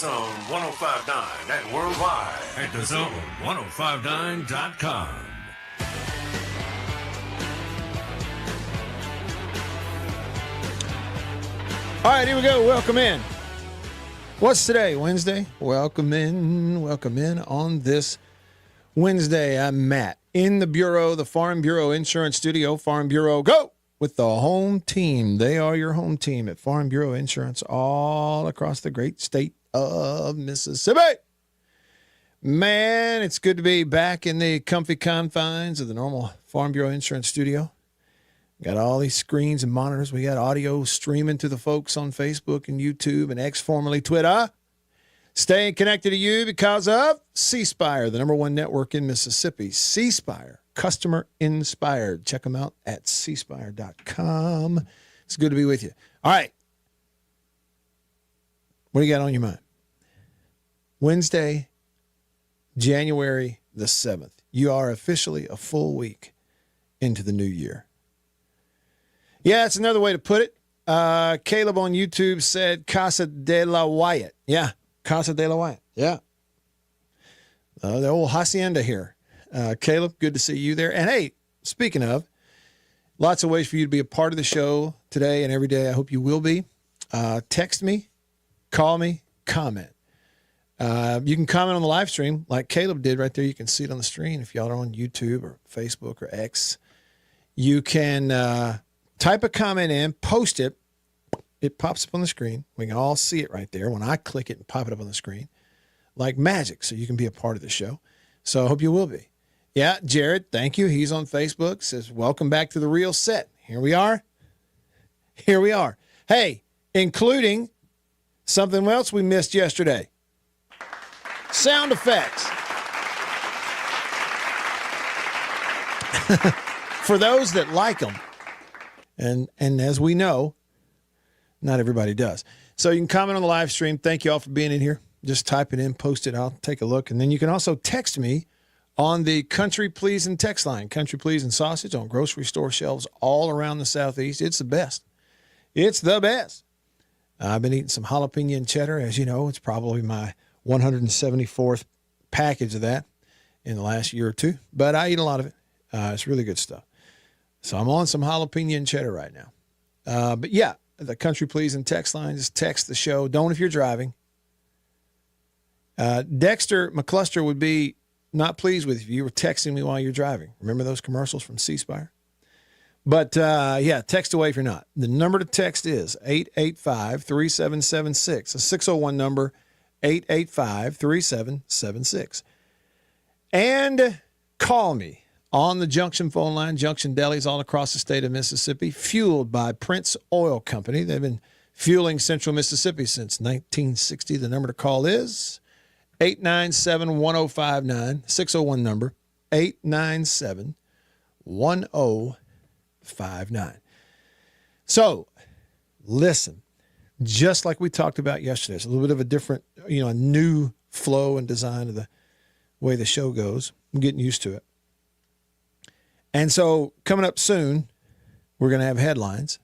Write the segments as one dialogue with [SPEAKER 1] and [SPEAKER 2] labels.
[SPEAKER 1] Zone 105.9 and worldwide at thezone1059.com.
[SPEAKER 2] All right, here we go. Welcome in. What's today? Wednesday? Welcome in on this Wednesday. I'm Matt in the Bureau, the Farm Bureau Insurance Studio. Farm Bureau, go with the home team. They are your home team at Farm Bureau Insurance all across the great state of Mississippi. Man, it's good to be back in the comfy confines of the normal Farm Bureau Insurance Studio. Got all these screens and monitors. We got audio streaming to the folks on Facebook and YouTube and X, formerly Twitter. Staying connected to you because of C Spire, the number one network in Mississippi. C Spire, customer inspired. Check them out at cspire.com. It's good to be with you. All right. What do you got on your mind? Wednesday, January the 7th. You are officially a full week into the new year. Yeah, it's another way to put it. Caleb on YouTube said Casa de la Wyatt. Yeah, Casa de la Wyatt. Yeah. The old hacienda here. Caleb, good to see you there. And hey, speaking of, lots of ways for you to be a part of the show today and every day. I hope you will be. Text me, call me, comment. You can comment on the live stream like Caleb did right there. You can see it on the screen if y'all are on YouTube or Facebook or X. You can type a comment in, post it. It pops up on the screen. We can all see it right there when I click it and pop it up on the screen like magic, so you can be a part of the show. So I hope you will be. Yeah, Jared, thank you. He's on Facebook. Says, welcome back to the real set. Here we are. Here we are. Hey, including something else we missed yesterday. Sound effects. For those that like them. And as we know, not everybody does. So you can comment on the live stream. Thank you all for being in here. Just type it in, post it. I'll take a look. And then you can also text me on the Country Pleasin' text line. Country Pleasin' sausage on grocery store shelves all around the Southeast. It's the best. It's the best. I've been eating some jalapeno and cheddar. As you know, it's probably my 174th package of that in the last year or two. But I eat a lot of it. It's really good stuff. So I'm on some jalapeno and cheddar right now. But yeah, the Country Pleasin' text line, just text the show. Don't if you're driving. Dexter McCluster would be not pleased with you if you were texting me while you're driving. Remember those commercials from C Spire? But yeah, text away if you're not. The number to text is 885-3776, a 601 number, 885-3776. And call me on the Junction phone line, Junction Delis all across the state of Mississippi, fueled by Prince Oil Company. They've been fueling Central Mississippi since 1960. The number to call is 897-1059, 601 number, 897-1059. So, listen, just like we talked about yesterday, it's a little bit of a different, a new flow and design of the way the show goes. I'm getting used to it. And so coming up soon, we're going to have headlines.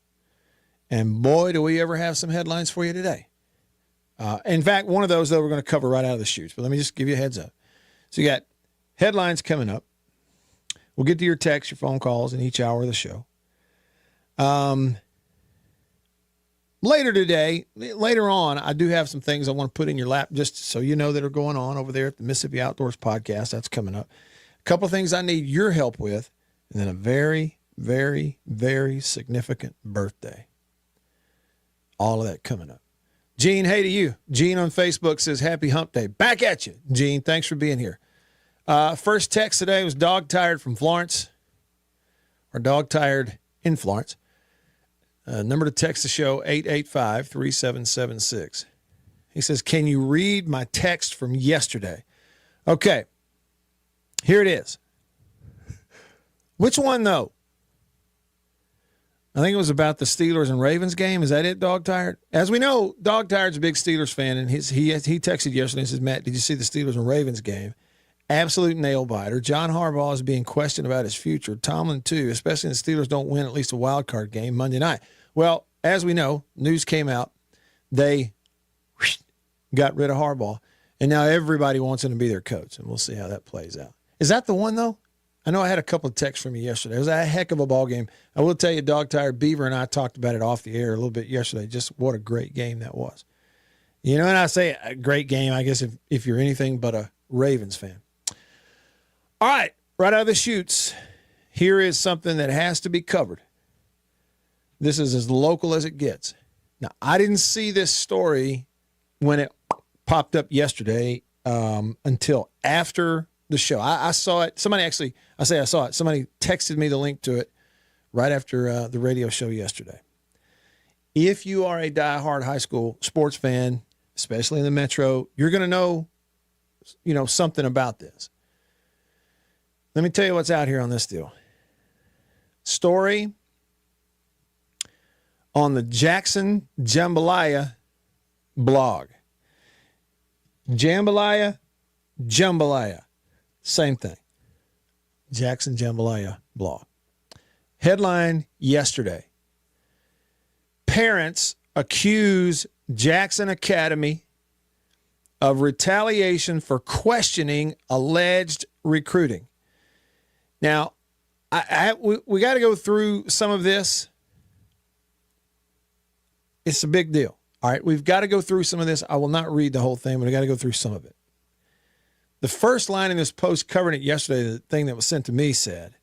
[SPEAKER 2] And boy, do we ever have some headlines for you today. In fact, one of those, though, we're going to cover right out of the chutes. But let me just give you a heads up. So you got headlines coming up. We'll get to your texts, your phone calls in each hour of the show. Later on, I do have some things I want to put in your lap just so you know that are going on over there at the Mississippi Outdoors Podcast. That's coming up. A couple of things I need your help with. And then a very, very, very significant birthday. All of that coming up. Gene, hey to you. Gene on Facebook says, happy hump day. Back at you, Gene. Thanks for being here. First text today was Dog Tired from Florence. Or Dog Tired in Florence. Number to text the show, 885-3776. He says, can you read my text from yesterday? Okay. Here it is. Which one, though? I think it was about the Steelers and Ravens game. Is that it, Dog Tired? As we know, Dog Tired's a big Steelers fan, and he texted yesterday and says, Matt, did you see the Steelers and Ravens game? Absolute nail-biter. John Harbaugh is being questioned about his future. Tomlin, too, especially if the Steelers don't win at least a wild card game Monday night. Well, as we know, news came out. They got rid of Harbaugh, and now everybody wants him to be their coach, and we'll see how that plays out. Is that the one, though? I know I had a couple of texts from you yesterday. It was a heck of a ball game. I will tell you, Dog Tired Beaver and I talked about it off the air a little bit yesterday, just what a great game that was. You know, and I say a great game, I guess, if you're anything but a Ravens fan. All right, right out of the chutes, here is something that has to be covered. This is as local as it gets. Now, I didn't see this story when it popped up yesterday until after the show. I saw it. Somebody actually, I saw it. Somebody texted me the link to it right after the radio show yesterday. If you are a diehard high school sports fan, especially in the metro, you're going to know, something about this. Let me tell you what's out here on this deal. Story on the 𝐁𝐮𝐫𝐞𝐚𝐮 blog. 𝐁𝐮𝐫𝐞𝐚𝐮, same thing. 𝐁𝐿𝐴 blog. Headline yesterday. Parents accuse Jackson Academy of retaliation for questioning alleged recruiting. Now, we got to go through some of this. It's a big deal. All right, we've got to go through some of this. I will not read the whole thing, but I got to go through some of it. The first line in this post covering it yesterday, the thing that was sent to me said,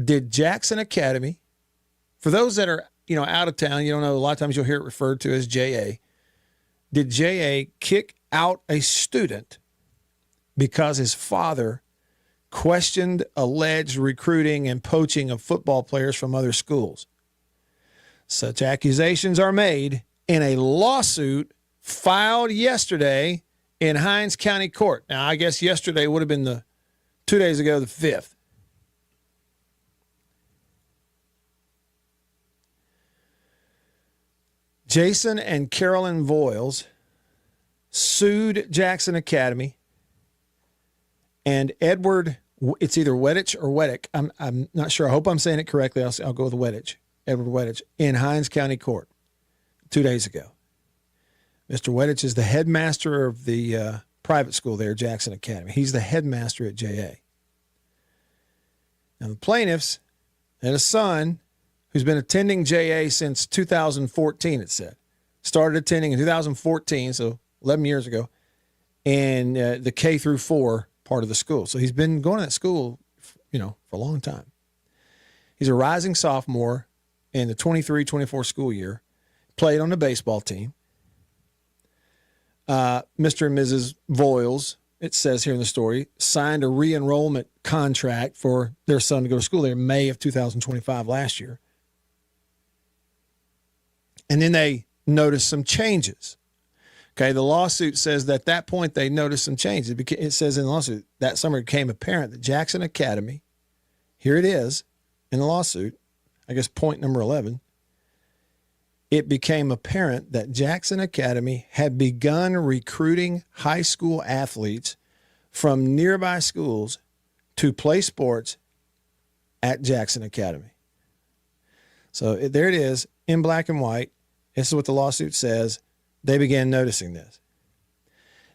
[SPEAKER 2] did Jackson Academy, for those that are, out of town, you don't know, a lot of times you'll hear it referred to as JA, did JA kick out a student because his father questioned alleged recruiting and poaching of football players from other schools? Such accusations are made in a lawsuit filed yesterday in Hinds County Court. Now, I guess yesterday would have been 2 days ago, the 5th. Jason and Carolyn Voiles sued Jackson Academy, and Edward, it's either Weddich or Weddick. I'm not sure. I hope I'm saying it correctly. I'll go with Weddich, Edward Weddich, in Hinds County Court 2 days ago. Mr. Weddich is the headmaster of the private school there, Jackson Academy. He's the headmaster at JA. Now, the plaintiffs had a son who's been attending JA since 2014, it said. Started attending in 2014, so 11 years ago, and the K through 4 part of the school. So he's been going to that school, for a long time. He's a rising sophomore in the 23-24 school year, played on the baseball team. Mr. and Mrs. Voiles, it says here in the story, signed a re-enrollment contract for their son to go to school there in May of 2025 last year. And then they noticed some changes. Okay, the lawsuit says that at that point they noticed some changes. It says in the lawsuit that summer it became apparent that Jackson Academy, here it is in the lawsuit, I guess point number 11, it became apparent that Jackson Academy had begun recruiting high school athletes from nearby schools to play sports at Jackson Academy. So there it is in black and white. This is what the lawsuit says. They began noticing this.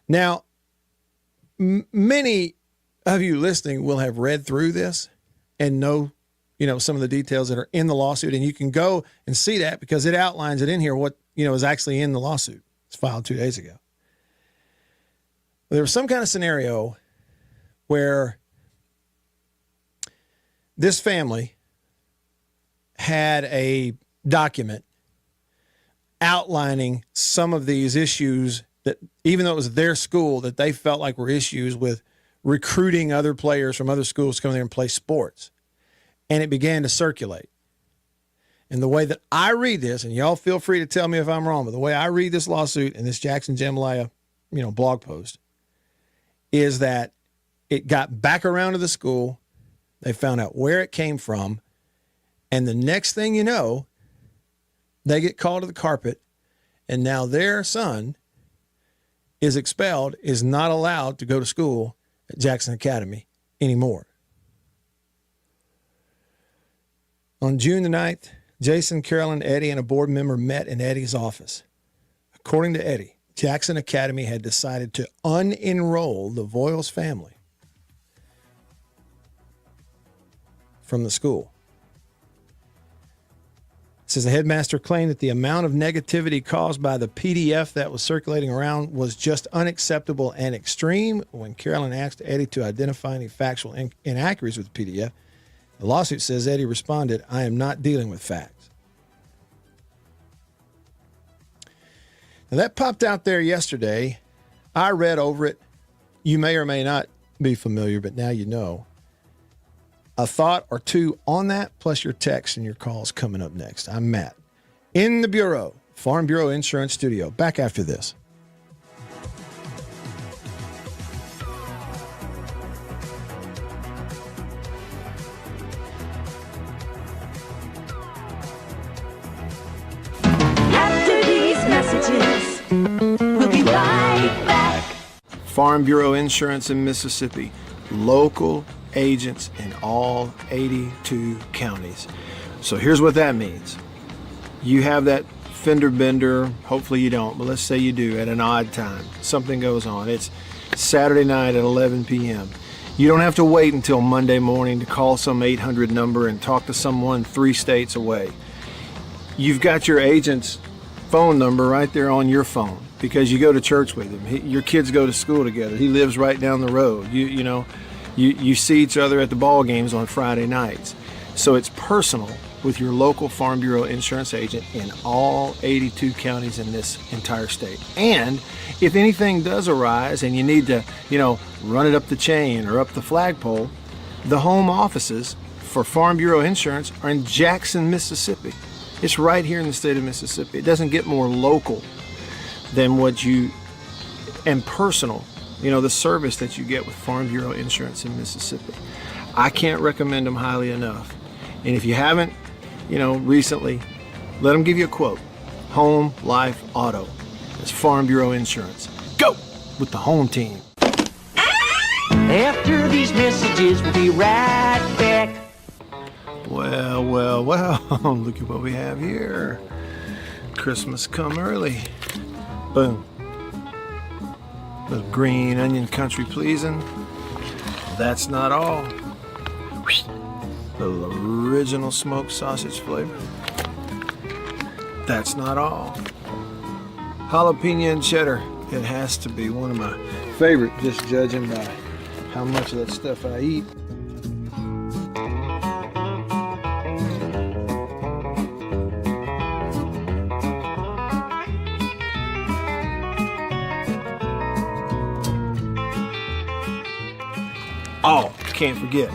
[SPEAKER 2] Now, many of you listening will have read through this and know, some of the details that are in the lawsuit, and you can go and see that because it outlines it in here what, is actually in the lawsuit. It's filed 2 days ago. There was some kind of scenario where this family had a document outlining some of these issues that, even though it was their school, that they felt like were issues with recruiting other players from other schools to come there and play sports. And it began to circulate. And the way that I read this, and y'all feel free to tell me if I'm wrong, but the way I read this lawsuit and this 𝐁𝐿𝐴, blog post, is that it got back around to the school. They found out where it came from. And the next thing you know, they get called to the carpet, and now their son is expelled, is not allowed to go to school at Jackson Academy anymore. On June the 9th, Jason, Carolyn, Eddie, and a board member met in Eddie's office. According to Eddie, Jackson Academy had decided to unenroll the Voiles family from the school. It says the headmaster claimed that the amount of negativity caused by the PDF that was circulating around was just unacceptable and extreme. When Carolyn asked Eddie to identify any factual inaccuracies with the PDF, the lawsuit says Eddie responded, "I am not dealing with facts." Now that popped out there yesterday. I read over it. You may or may not be familiar, but now you know. A thought or two on that, plus your texts and your calls coming up next. I'm Matt in the Bureau, Farm Bureau Insurance Studio. Back after this.
[SPEAKER 3] After these messages, we'll be right back.
[SPEAKER 2] Farm Bureau Insurance in Mississippi. Local agents in all 82 counties. So here's what that means. You have that fender bender, hopefully you don't, but let's say you do at an odd time. Something goes on. It's Saturday night at 11 p.m. You don't have to wait until Monday morning to call some 800 number and talk to someone 3 states away. You've got your agent's phone number right there on your phone because you go to church with him. Your kids go to school together. He lives right down the road. You see each other at the ball games on Friday nights. So it's personal with your local Farm Bureau insurance agent in all 82 counties in this entire state. And if anything does arise and you need to, run it up the chain or up the flagpole, the home offices for Farm Bureau Insurance are in Jackson, Mississippi. It's right here in the state of Mississippi. It doesn't get more local than and personal, the service that you get with Farm Bureau Insurance in Mississippi. I can't recommend them highly enough. And if you haven't, recently, let them give you a quote. Home, life, auto. It's Farm Bureau Insurance. Go with the home team.
[SPEAKER 3] After these messages, we'll be right back.
[SPEAKER 2] Well, look at what we have here. Christmas come early. Boom. Little green onion country pleasing. That's not all. Little original smoked sausage flavor. That's not all. Jalapeno and cheddar. It has to be one of my favorite, just judging by how much of that stuff I eat. Oh, can't forget.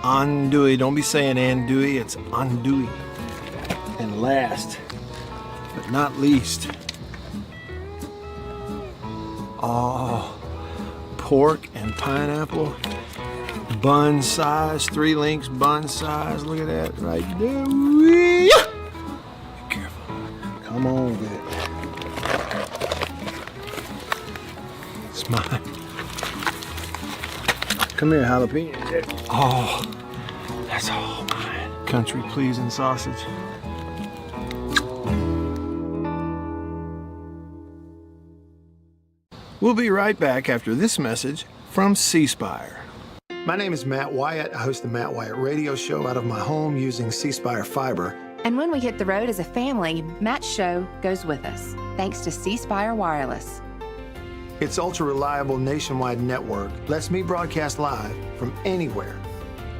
[SPEAKER 2] Andouille. Don't be saying andouille, it's andouille. And last, but not least, pork and pineapple. Bun size, 3 links bun size. Look at that right there. Be careful. Come on with it. It's mine. Come here, jalapeno. Oh, that's all mine. Country pleasing sausage. We'll be right back after this message from C Spire. My name is Matt Wyatt. I host the Matt Wyatt radio show out of my home using C Spire fiber.
[SPEAKER 4] And when we hit the road as a family, Matt's show goes with us, thanks to C Spire Wireless.
[SPEAKER 2] Its ultra-reliable nationwide network lets me broadcast live from anywhere.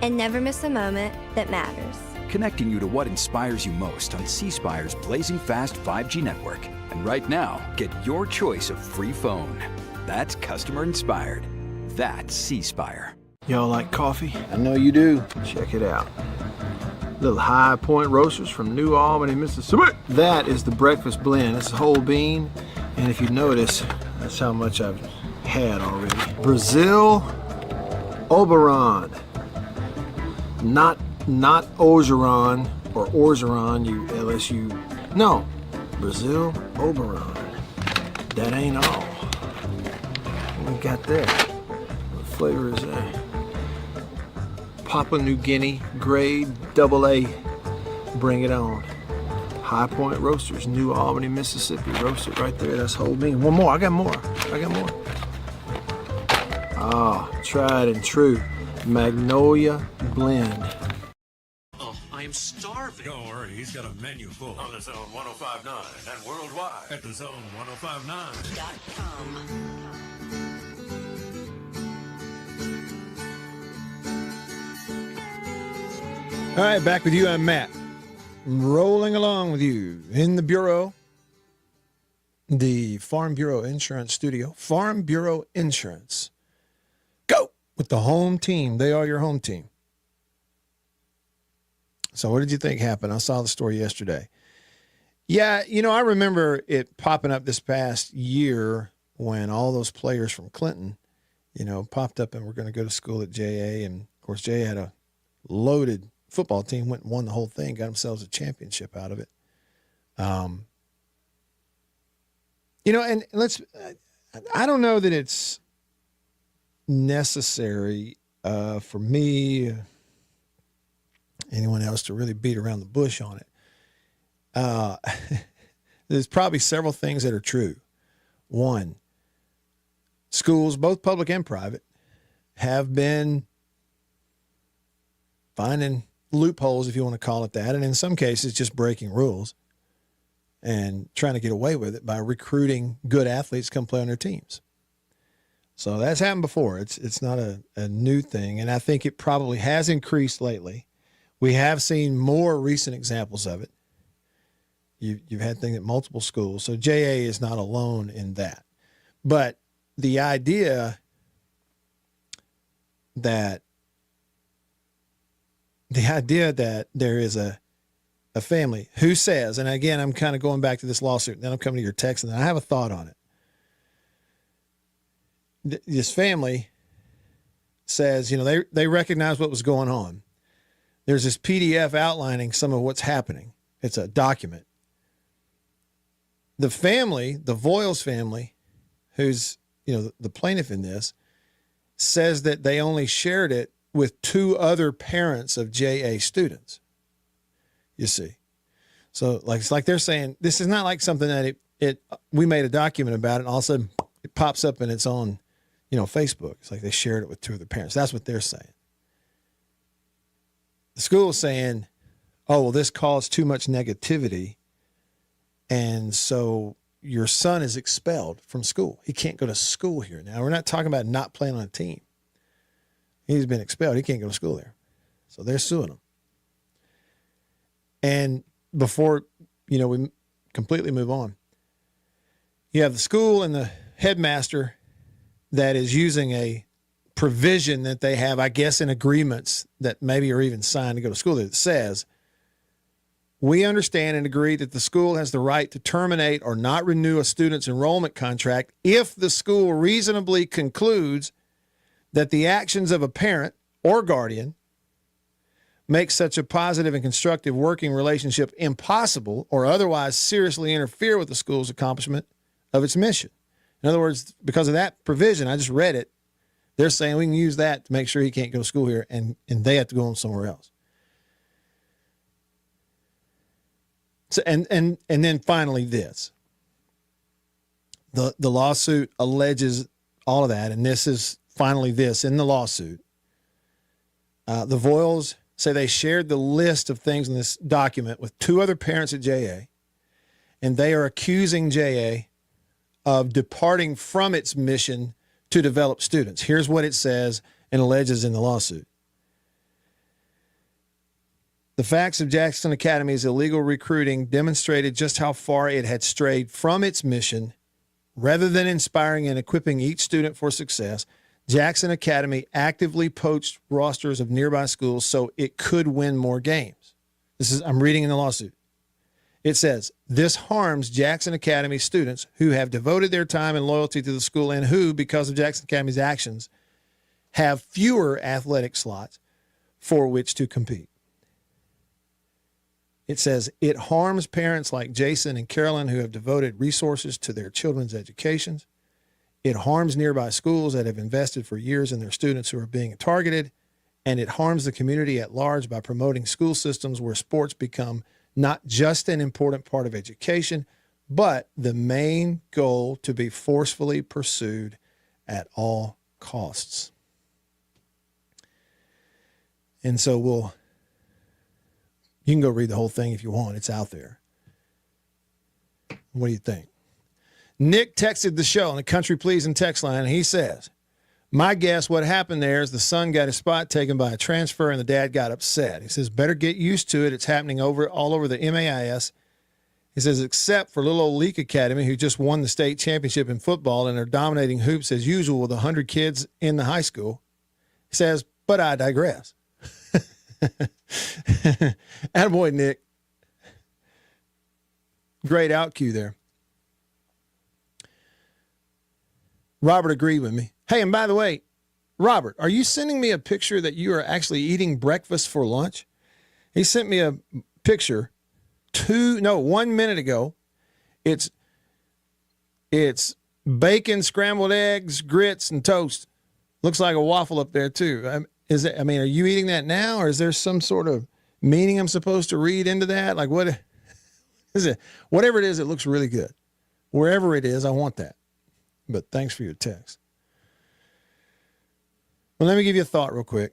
[SPEAKER 5] And never miss a moment that matters.
[SPEAKER 6] Connecting you to what inspires you most on C Spire's blazing fast 5G network. And right now, get your choice of free phone. That's customer inspired. That's C Spire.
[SPEAKER 2] Y'all like coffee? I know you do. Check it out. Little High Point Roasters from New Albany, Mississippi. That is the breakfast blend. It's whole bean. And if you notice, that's how much I've had already. Brazil Oberon. Not Orgeron or Orgeron, you LSU. No, Brazil Oberon. That ain't all. What we got there? What flavor is that? Papua New Guinea grade AA. Bring it on. High Point Roasters, New Albany, Mississippi. Roast it right there. That's whole bean. One more. I got more. Ah, tried and true. Magnolia Blend.
[SPEAKER 1] I am starving. Don't worry, he's got a menu full on the Zone 1059 and worldwide at thezone1059.com.
[SPEAKER 2] All right, back with you. I'm Matt. Rolling along with you in the Bureau, the Farm Bureau Insurance Studio. Farm Bureau Insurance. Go with the home team. They are your home team. So what did you think happened? I saw the story yesterday. Yeah, I remember it popping up this past year when all those players from Clinton, popped up and were going to go to school at JA. And, of course, JA had a loaded football team, went and won the whole thing, got themselves a championship out of it. And I don't know that it's necessary for me, anyone else, to really beat around the bush on it. There's probably several things that are true. One, schools, both public and private, have been finding loopholes, if you want to call it that, and in some cases just breaking rules and trying to get away with it by recruiting good athletes to come play on their teams. So that's happened before. It's not a new thing, and I think it probably has increased lately. We have seen more recent examples of it. You've had things at multiple schools, so JA is not alone in that. But the idea that there is a family who says, and again, I'm kind of going back to this lawsuit, and then I'm coming to your text, and I have a thought on it. This family says, they recognize what was going on. There's this PDF outlining some of what's happening. It's a document. The family, the Voiles family, who's, the plaintiff in this, says that they only shared it with two other parents of JA students. You see. So it's like they're saying, this is not like something that we made a document about it and all of a sudden it pops up and it's on, Facebook. It's like they shared it with two other parents. That's what they're saying. The school is saying, oh, well, this caused too much negativity, and so your son is expelled from school. He can't go to school here. Now, we're not talking about not playing on a team. He's been expelled. He can't go to school there. So they're suing him. And before, we completely move on, you have the school and the headmaster that is using a provision that they have, I guess, in agreements that maybe are even signed to go to school that says, we understand and agree that the school has the right to terminate or not renew a student's enrollment contract if the school reasonably concludes that the actions of a parent or guardian make such a positive and constructive working relationship impossible or otherwise seriously interfere with the school's accomplishment of its mission. In other words, because of that provision, I just read it, they're saying we can use that to make sure he can't go to school here, and they have to go on somewhere else. So and then finally this. The lawsuit alleges all of that, and this is finally this in the lawsuit. The Voiles say they shared the list of things in this document with two other parents at JA, and they are accusing JA of departing from its mission to develop students. Here's what it says and alleges in the lawsuit. The facts of Jackson Academy's illegal recruiting demonstrated just how far it had strayed from its mission. Rather than inspiring and equipping each student for success, Jackson Academy actively poached rosters of nearby schools so it could win more games. I'm reading in the lawsuit. It says, this harms Jackson Academy students who have devoted their time and loyalty to the school and who, because of Jackson Academy's actions, have fewer athletic slots for which to compete. It says, it harms parents like Jason and Carolyn who have devoted resources to their children's educations. It harms nearby schools that have invested for years in their students who are being targeted. And it harms the community at large by promoting school systems where sports become not just an important part of education, but the main goal to be forcefully pursued at all costs. And so you can go read the whole thing if you want. It's out there. What do you think? Nick texted the show on the Country Pleasing text line, and he says, my guess what happened there is the son got his spot taken by a transfer and the dad got upset. He says, better get used to it. It's happening all over the MAIS. He says, except for little old Leak Academy, who just won the state championship in football and are dominating hoops as usual with 100 kids in the high school. He says, but I digress. Attaboy, Nick. Great out cue there. Robert agreed with me. Hey, and by the way, Robert, are you sending me a picture that you are actually eating breakfast for lunch? He sent me a picture 1 minute ago. It's bacon, scrambled eggs, grits, and toast. Looks like a waffle up there too. Are you eating that now, or is there some sort of meaning I'm supposed to read into that? Like, what is it? Whatever it is, it looks really good. Wherever it is, I want that. But thanks for your text. Well, let me give you a thought real quick.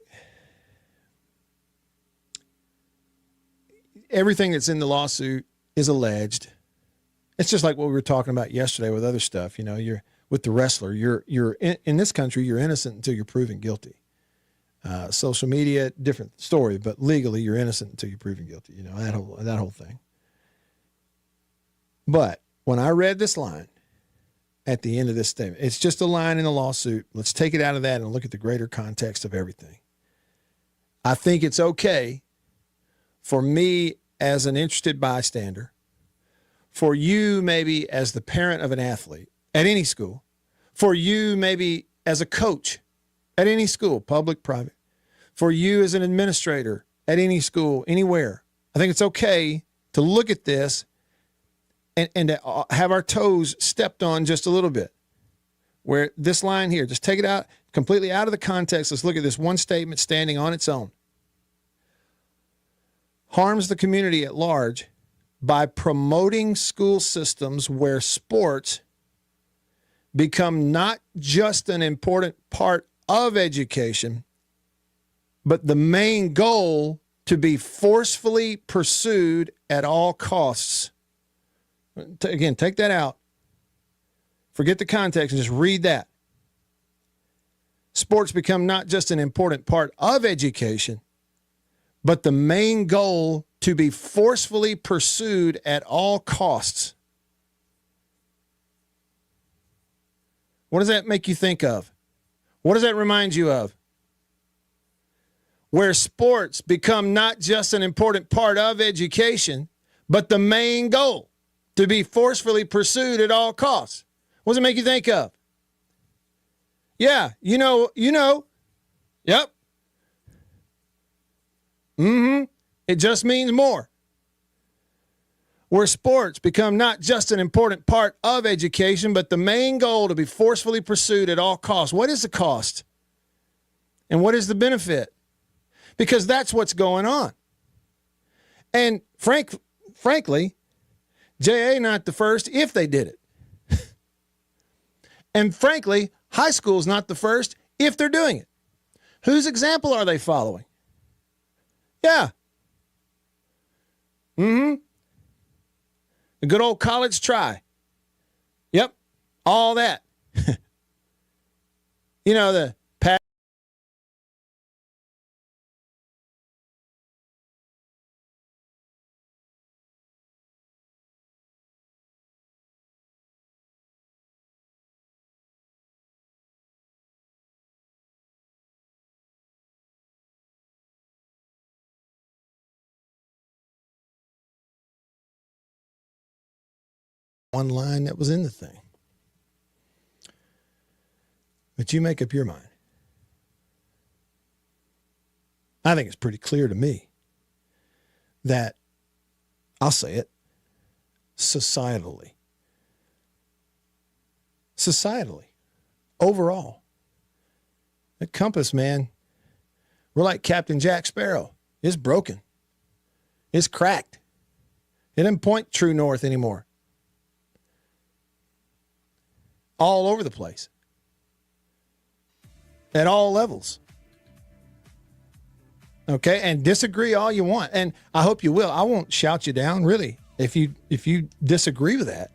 [SPEAKER 2] Everything that's in the lawsuit is alleged. It's just like what we were talking about yesterday with other stuff. You know, you're with the wrestler. You're in this country, you're innocent until you're proven guilty. Social media, different story, but legally you're innocent until you're proven guilty. You know, that whole thing. But when I read this line at the end of this statement, it's just a line in the lawsuit. Let's take it out of that and look at the greater context of everything. I think it's okay for me as an interested bystander, for you maybe as the parent of an athlete at any school, for you maybe as a coach at any school, public, private, for you as an administrator at any school, anywhere. I think it's okay to look at this and to have our toes stepped on just a little bit. Where this line here, just take it out completely out of the context. Let's look at this one statement standing on its own. Harms the community at large by promoting school systems where sports become not just an important part of education, but the main goal to be forcefully pursued at all costs. Again, take that out. Forget the context and just read that. Sports become not just an important part of education, but the main goal to be forcefully pursued at all costs. What does that make you think of? What does that remind you of? Where sports become not just an important part of education, but the main goal to be forcefully pursued at all costs. What does it make you think of? Yeah, you know. Yep. It just means more. Where sports become not just an important part of education, but the main goal to be forcefully pursued at all costs. What is the cost? And what is the benefit? Because that's what's going on. And frankly, JA not the first if they did it. And frankly, high school's not the first if they're doing it. Whose example are they following? Yeah. The good old college try. Yep. All that. The one line that was in the thing. But you make up your mind. I think it's pretty clear to me that, I'll say it, societally, overall, the compass, man, we're like Captain Jack Sparrow. It's broken. It's cracked. It doesn't point true north anymore. All over the place. At all levels. Okay, and disagree all you want. And I hope you will. I won't shout you down, really, if you disagree with that.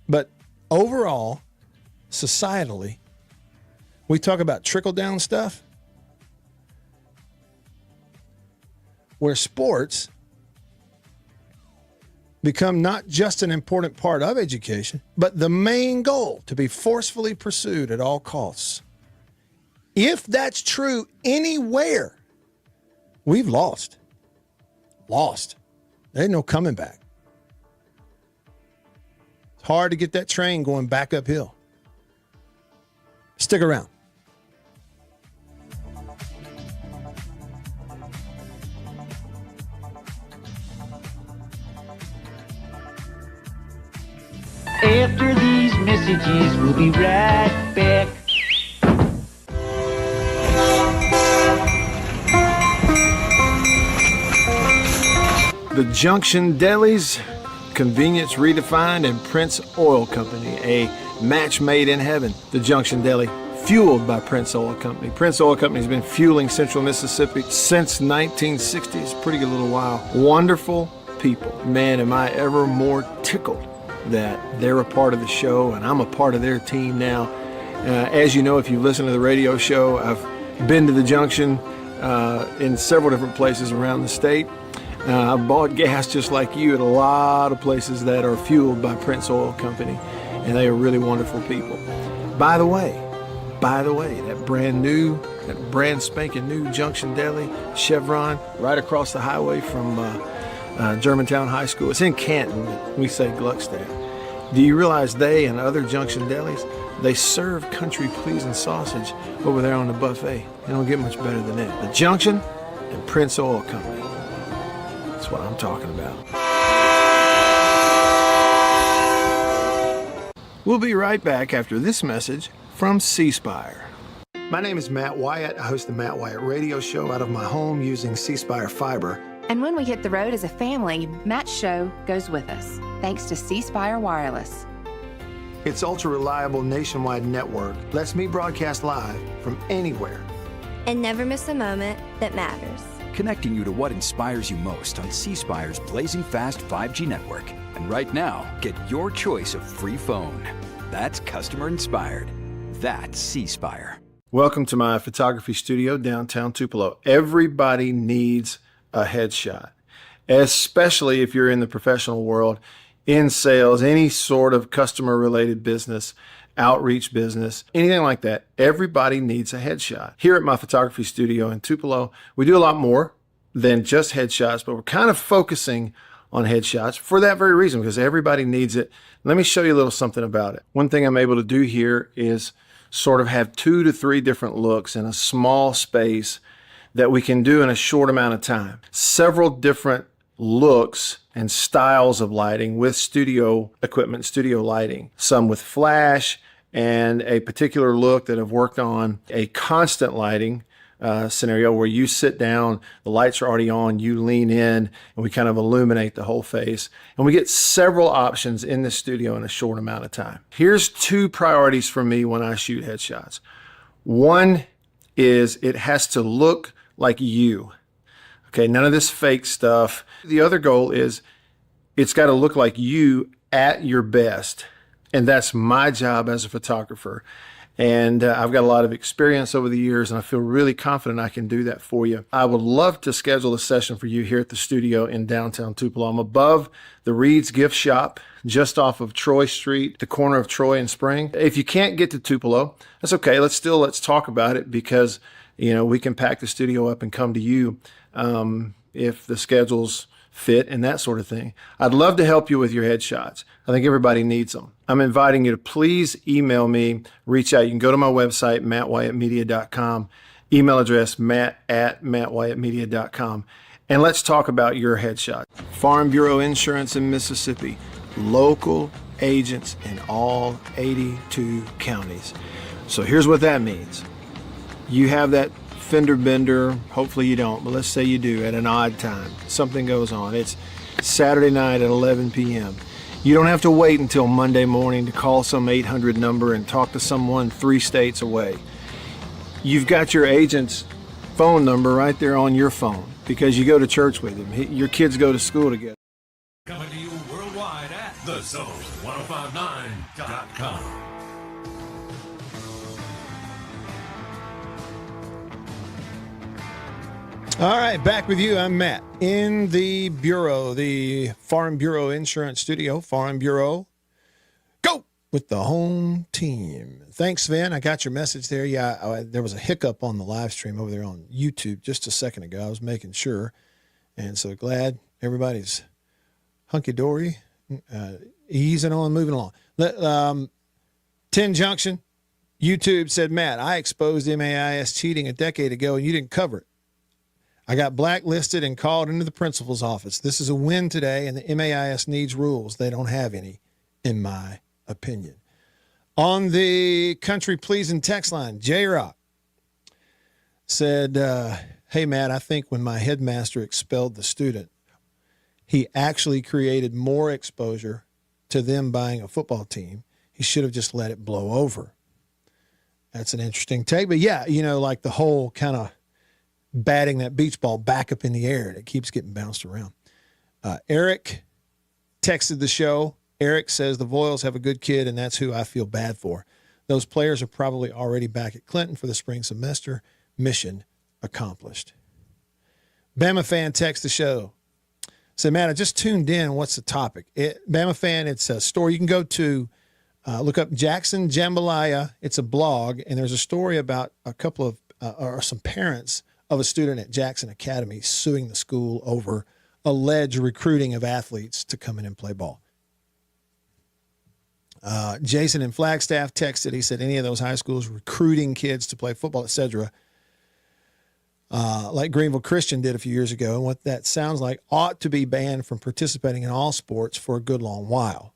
[SPEAKER 2] But overall, societally, we talk about trickle-down stuff where sports become not just an important part of education, but the main goal to be forcefully pursued at all costs. If that's true anywhere, we've lost. Lost. There ain't no coming back. It's hard to get that train going back uphill. Stick around.
[SPEAKER 3] After these messages, we'll be right back.
[SPEAKER 2] The Junction Delis, convenience redefined, and Prince Oil Company, a match made in heaven. The Junction Deli, fueled by Prince Oil Company. Prince Oil Company has been fueling Central Mississippi since 1960. It's a pretty good little while. Wonderful people. Man, am I ever more tickled that they're a part of the show and I'm a part of their team now. As you know, if you listen to the radio show, I've been to the Junction in several different places around the state. I've bought gas just like you at a lot of places that are fueled by Prince Oil Company, and they are really wonderful people. By the way, that brand spanking new Junction Deli, Chevron, right across the highway from Germantown High School. It's in Canton, but we say Gluckstadt. Do you realize they and other Junction Delis, they serve country-pleasing sausage over there on the buffet? They don't get much better than that. The Junction and Prince Oil Company. That's what I'm talking about. We'll be right back after this message from C Spire. My name is Matt Wyatt. I host the Matt Wyatt radio show out of my home using C Spire fiber.
[SPEAKER 4] And when we hit the road as a family, Matt's show goes with us, thanks to C Spire Wireless.
[SPEAKER 2] Its ultra-reliable nationwide network lets me broadcast live from anywhere.
[SPEAKER 5] And never miss a moment that matters.
[SPEAKER 6] Connecting you to what inspires you most on C Spire's blazing fast 5G network. And right now, get your choice of free phone. That's customer inspired. That's C Spire.
[SPEAKER 2] Welcome to my photography studio downtown Tupelo. Everybody needs a headshot, especially if you're in the professional world, in sales, any sort of customer related business, outreach business, anything like that. Everybody needs a headshot. Here at my photography studio in Tupelo, we do a lot more than just headshots, but we're kind of focusing on headshots for that very reason, because everybody needs it. Let me show you a little something about it. One thing I'm able to do here is sort of have 2 to 3 different looks in a small space that we can do in a short amount of time. Several different looks and styles of lighting with studio equipment, studio lighting. Some with flash and a particular look that I've worked on, a constant lighting scenario where you sit down, the lights are already on, you lean in, and we kind of illuminate the whole face. And we get several options in the studio in a short amount of time. Here's 2 priorities for me when I shoot headshots. One is it has to look like you. Okay, none of this fake stuff. The other goal is it's got to look like you at your best. And that's my job as a photographer. And I've got a lot of experience over the years, and I feel really confident I can do that for you. I would love to schedule a session for you here at the studio in downtown Tupelo. I'm above the Reed's Gift Shop, just off of Troy Street, the corner of Troy and Spring. If you can't get to Tupelo, that's okay. Let's talk about it, because we can pack the studio up and come to you if the schedules fit and that sort of thing. I'd love to help you with your headshots. I think everybody needs them. I'm inviting you to please email me, reach out. You can go to my website, mattwyattmedia.com, email address matt@mattwyattmedia.com, and let's talk about your headshot. Farm Bureau Insurance in Mississippi, local agents in all 82 counties. So here's what that means. You have that fender bender, hopefully you don't, but let's say you do at an odd time. Something goes on. It's Saturday night at 11 p.m. You don't have to wait until Monday morning to call some 800 number and talk to someone 3 states away. You've got your agent's phone number right there on your phone because you go to church with him. Your kids go to school together.
[SPEAKER 1] Coming to you worldwide at thezone1059.com.
[SPEAKER 2] All right, back with you. I'm Matt in the Bureau, the Farm Bureau Insurance Studio. Farm Bureau, go with the home team. Thanks, Sven. I got your message there. Yeah, there was a hiccup on the live stream over there on YouTube just a second ago. I was making sure. And so glad everybody's hunky-dory, easing on, moving along. 10 Junction, YouTube said, Matt, I exposed MAIS cheating a decade ago and you didn't cover it. I got blacklisted and called into the principal's office. This is a win today, and the MAIS needs rules. They don't have any, in my opinion. On the country pleasing text line, J-Rock said, hey, Matt, I think when my headmaster expelled the student, he actually created more exposure to them buying a football team. He should have just let it blow over. That's an interesting take. But, yeah, like the whole kind of batting that beach ball back up in the air and it keeps getting bounced around. Eric texted the show. Eric says the Voiles have a good kid, and that's who I feel bad for. Those players are probably already back at Clinton for the spring semester. Mission accomplished. Bama fan texts the show. Said, Matt, I just tuned in. What's the topic? Bama fan, it's a story. You can go to look up Jackson Jambalaya. It's a blog, and there's a story about a couple of or some parents of a student at Jackson Academy suing the school over alleged recruiting of athletes to come in and play ball. Jason in Flagstaff texted. He said, any of those high schools recruiting kids to play football, etc., like Greenville Christian did a few years ago, and what that sounds like, ought to be banned from participating in all sports for a good long while.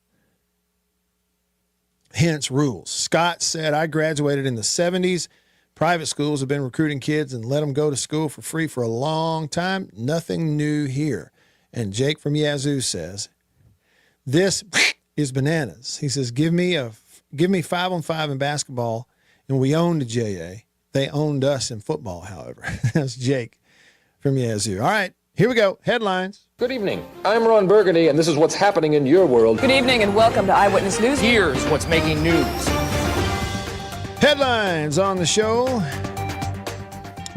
[SPEAKER 2] Hence rules. Scott said, I graduated in the 70s. Private schools have been recruiting kids and let them go to school for free for a long time. Nothing new here. And Jake from Yazoo says, this is bananas. He says, give me 5-on-5 in basketball, and we owned the JA. They owned us in football, however. That's Jake from Yazoo. All right, here we go. Headlines.
[SPEAKER 7] Good evening. I'm Ron Burgundy, and this is what's happening in your world.
[SPEAKER 8] Good evening, and welcome to Eyewitness News.
[SPEAKER 7] Here's what's making news.
[SPEAKER 2] Headlines on the show.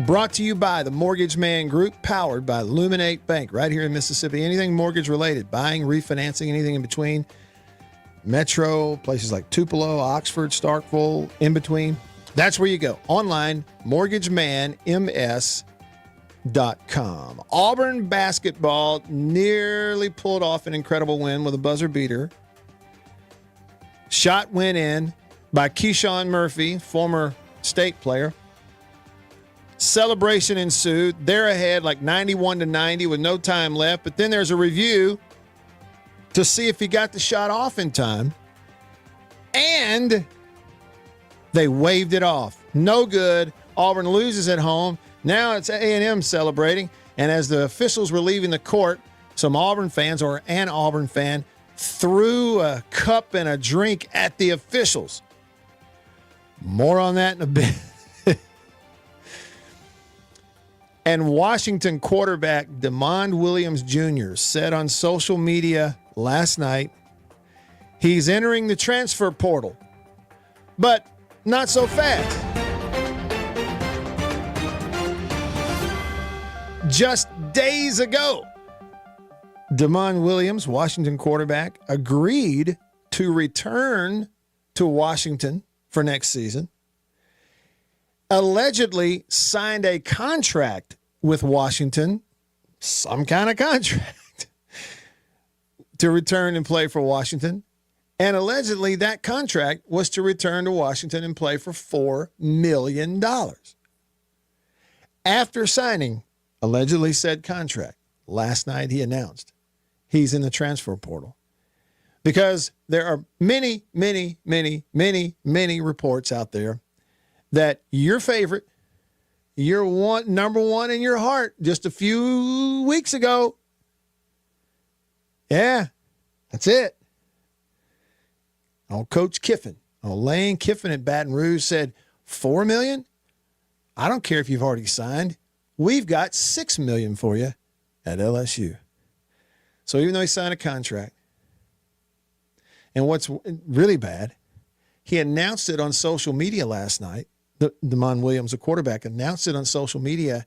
[SPEAKER 2] Brought to you by the Mortgage Man Group, powered by Luminate Bank, right here in Mississippi. Anything mortgage related, buying, refinancing, anything in between. Metro, places like Tupelo, Oxford, Starkville, in between. That's where you go. Online, mortgagemanms.com. Auburn basketball nearly pulled off an incredible win with a buzzer beater. Shot went in by Keyshawn Murphy, former state player. Celebration ensued. They're ahead like 91-90 with no time left. But then there's a review to see if he got the shot off in time. And they waved it off. No good. Auburn loses at home. Now it's A&M celebrating. And as the officials were leaving the court, some Auburn fans, or an Auburn fan, threw a cup and a drink at the officials. More on that in a bit. And Washington quarterback DeMond Williams Jr. said on social media last night he's entering the transfer portal, but not so fast. Just days ago, DeMond Williams, Washington quarterback, agreed to return to Washington for next season, allegedly signed a contract with Washington, some kind of contract, to return and play for Washington. And allegedly that contract was to return to Washington and play for $4 million. After signing allegedly said contract, last night he announced he's in the transfer portal. Because there are many, many, many, many, many reports out there that your favorite, your 1 number one in your heart just a few weeks ago, Yeah, that's it. Old Coach Kiffin, old Lane Kiffin at Baton Rouge said, $4 million? I don't care if you've already signed. We've got $6 million for you at LSU. So even though he signed a contract, and what's really bad, he announced it on social media last night. Damon Williams, the quarterback, announced it on social media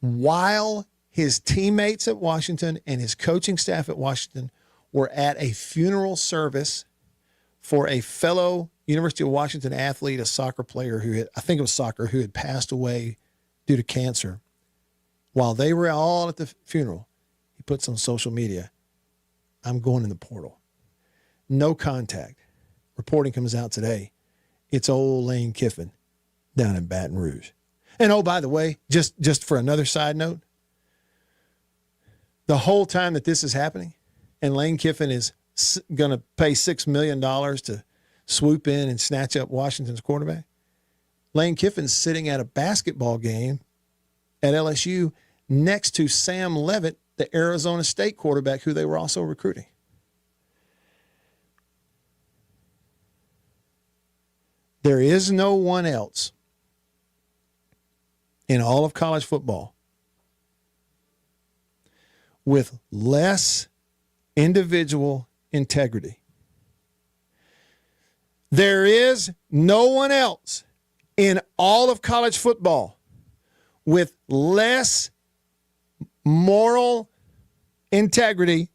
[SPEAKER 2] while his teammates at Washington and his coaching staff at Washington were at a funeral service for a fellow University of Washington athlete, a soccer player who had passed away due to cancer. While they were all at the funeral, he puts on social media, I'm going in the portal. No contact. Reporting comes out today. It's old Lane Kiffin down in Baton Rouge. And oh, by the way, just for another side note, the whole time that this is happening, and Lane Kiffin is going to pay $6 million to swoop in and snatch up Washington's quarterback, Lane Kiffin's sitting at a basketball game at LSU next to Sam Levitt, the Arizona State quarterback who they were also recruiting. There is no one else in all of college football with less individual integrity. There is no one else in all of college football with less moral integrity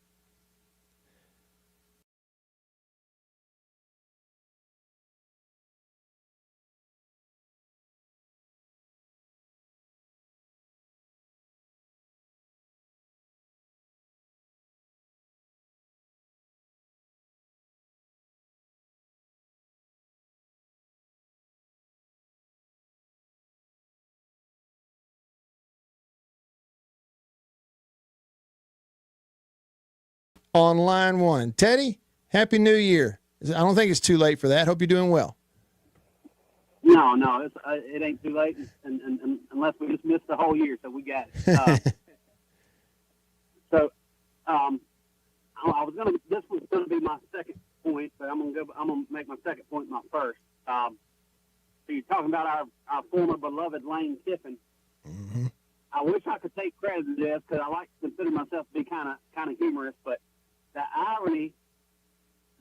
[SPEAKER 2] on line one. Teddy, Happy New Year. I don't think it's too late for that. Hope you're doing well.
[SPEAKER 9] No, it ain't too late, and unless we just missed the whole year, so we got it. I was gonna. This was gonna be my second point, but I'm gonna make my second point my first. So you're talking about our former beloved Lane Kiffin.
[SPEAKER 2] Mm-hmm.
[SPEAKER 9] I wish I could take credit to this because I like to consider myself to be kind of humorous, but the irony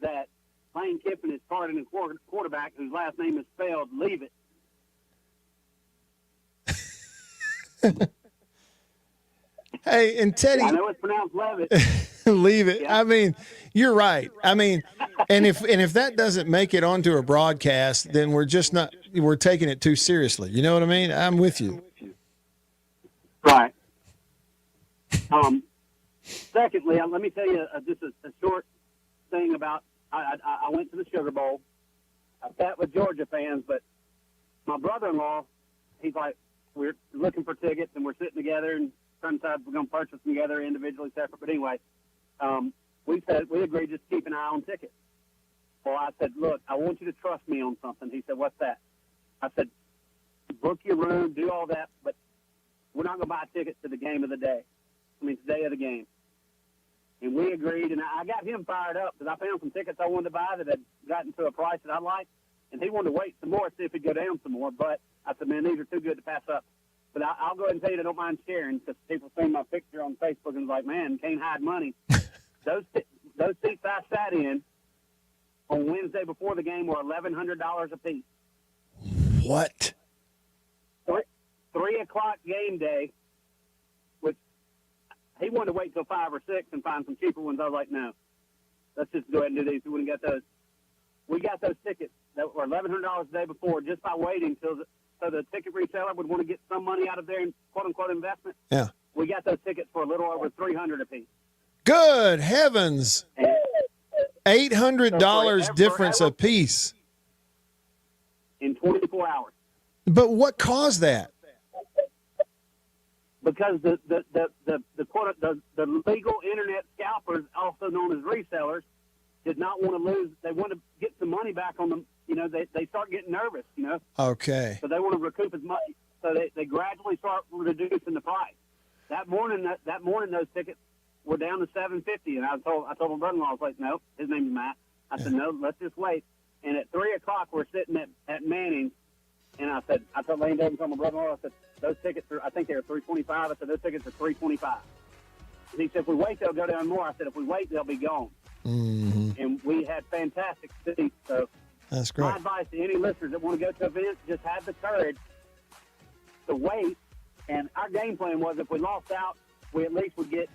[SPEAKER 9] that Lane Kiffin is starting a quarterback whose last name is spelled Leave It.
[SPEAKER 2] Hey, and Teddy,
[SPEAKER 9] I know it's pronounced Levitt.
[SPEAKER 2] Leave it.
[SPEAKER 9] Yeah.
[SPEAKER 2] I mean, you're right. I mean, and if that doesn't make it onto a broadcast, then we're taking it too seriously. You know what I mean? I'm with you.
[SPEAKER 9] Right. Secondly, let me tell you just a short thing about I went to the Sugar Bowl. I sat with Georgia fans, but my brother-in-law, he's like, we're looking for tickets, and we're sitting together and trying to decide if we're going to purchase them together, individually, separate. But anyway, we agreed just to keep an eye on tickets. Well, I said, look, I want you to trust me on something. He said, what's that? I said, book your room, do all that, but we're not going to buy tickets to the game of the day. Today of the game. And we agreed, and I got him fired up because I found some tickets I wanted to buy that had gotten to a price that I liked, and he wanted to wait some more, see if it'd go down some more. But I said, man, these are too good to pass up. But I'll go ahead and tell you I don't mind sharing because people see my picture on Facebook and like, man, can't hide money. Those seats I sat in on Wednesday before the game were $1,100 a piece.
[SPEAKER 2] What?
[SPEAKER 9] 3 o'clock game day, which he wanted to wait till 5 or 6 and find some cheaper ones. I was like, no, let's just go ahead and do these. We wouldn't get those. We got those tickets that were $1,100 the day before just by waiting so the ticket reseller would want to get some money out of their quote-unquote investment.
[SPEAKER 2] Yeah.
[SPEAKER 9] We got those tickets for a little over $300 a piece.
[SPEAKER 2] Good heavens. $800 difference a piece.
[SPEAKER 9] In 24 hours.
[SPEAKER 2] But what caused that?
[SPEAKER 9] Because the legal internet scalpers, also known as resellers, did not want to lose. They want to get some money back on them. They start getting nervous.
[SPEAKER 2] Okay.
[SPEAKER 9] So they want to recoup as much. So they gradually start reducing the price. That morning, those tickets we're down to 750. And I told my brother-in-law, I was like, no, his name's Matt. I said, no, let's just wait. And at 3 o'clock, we're sitting at Manning's. And I told Lane Davis, told my brother-in-law, I said, those tickets I think they were $325. I said, those tickets are $325. And he said, if we wait, they'll go down more. I said, if we wait, they'll be gone.
[SPEAKER 2] Mm-hmm.
[SPEAKER 9] And we had fantastic seats. So
[SPEAKER 2] that's great.
[SPEAKER 9] My advice to any listeners that want to go to events, just have the courage to wait. And our game plan was if we lost out, we at least would get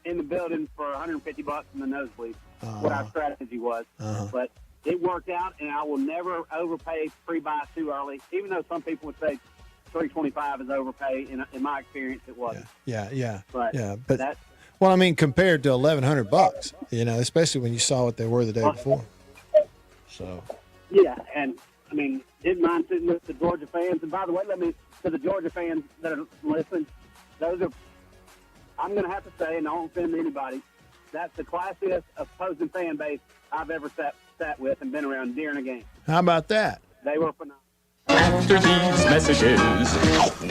[SPEAKER 9] in the building for $150 in the nosebleed. What our strategy was. But it worked out, and I will never overpay pre-buy too early, even though some people would say $325 is overpay. In my experience, it wasn't.
[SPEAKER 2] Yeah.
[SPEAKER 9] But that's,
[SPEAKER 2] well, I mean, compared to $1,100, especially when you saw what they were the day before. So.
[SPEAKER 9] Yeah, and I mean, didn't mind sitting with the Georgia fans. And by the way, to the Georgia fans that are listening, I'm going to have to say, and I won't offend anybody, that's the classiest opposing fan base I've ever sat with and been around during a game.
[SPEAKER 2] How about that?
[SPEAKER 9] They were phenomenal.
[SPEAKER 1] After these messages,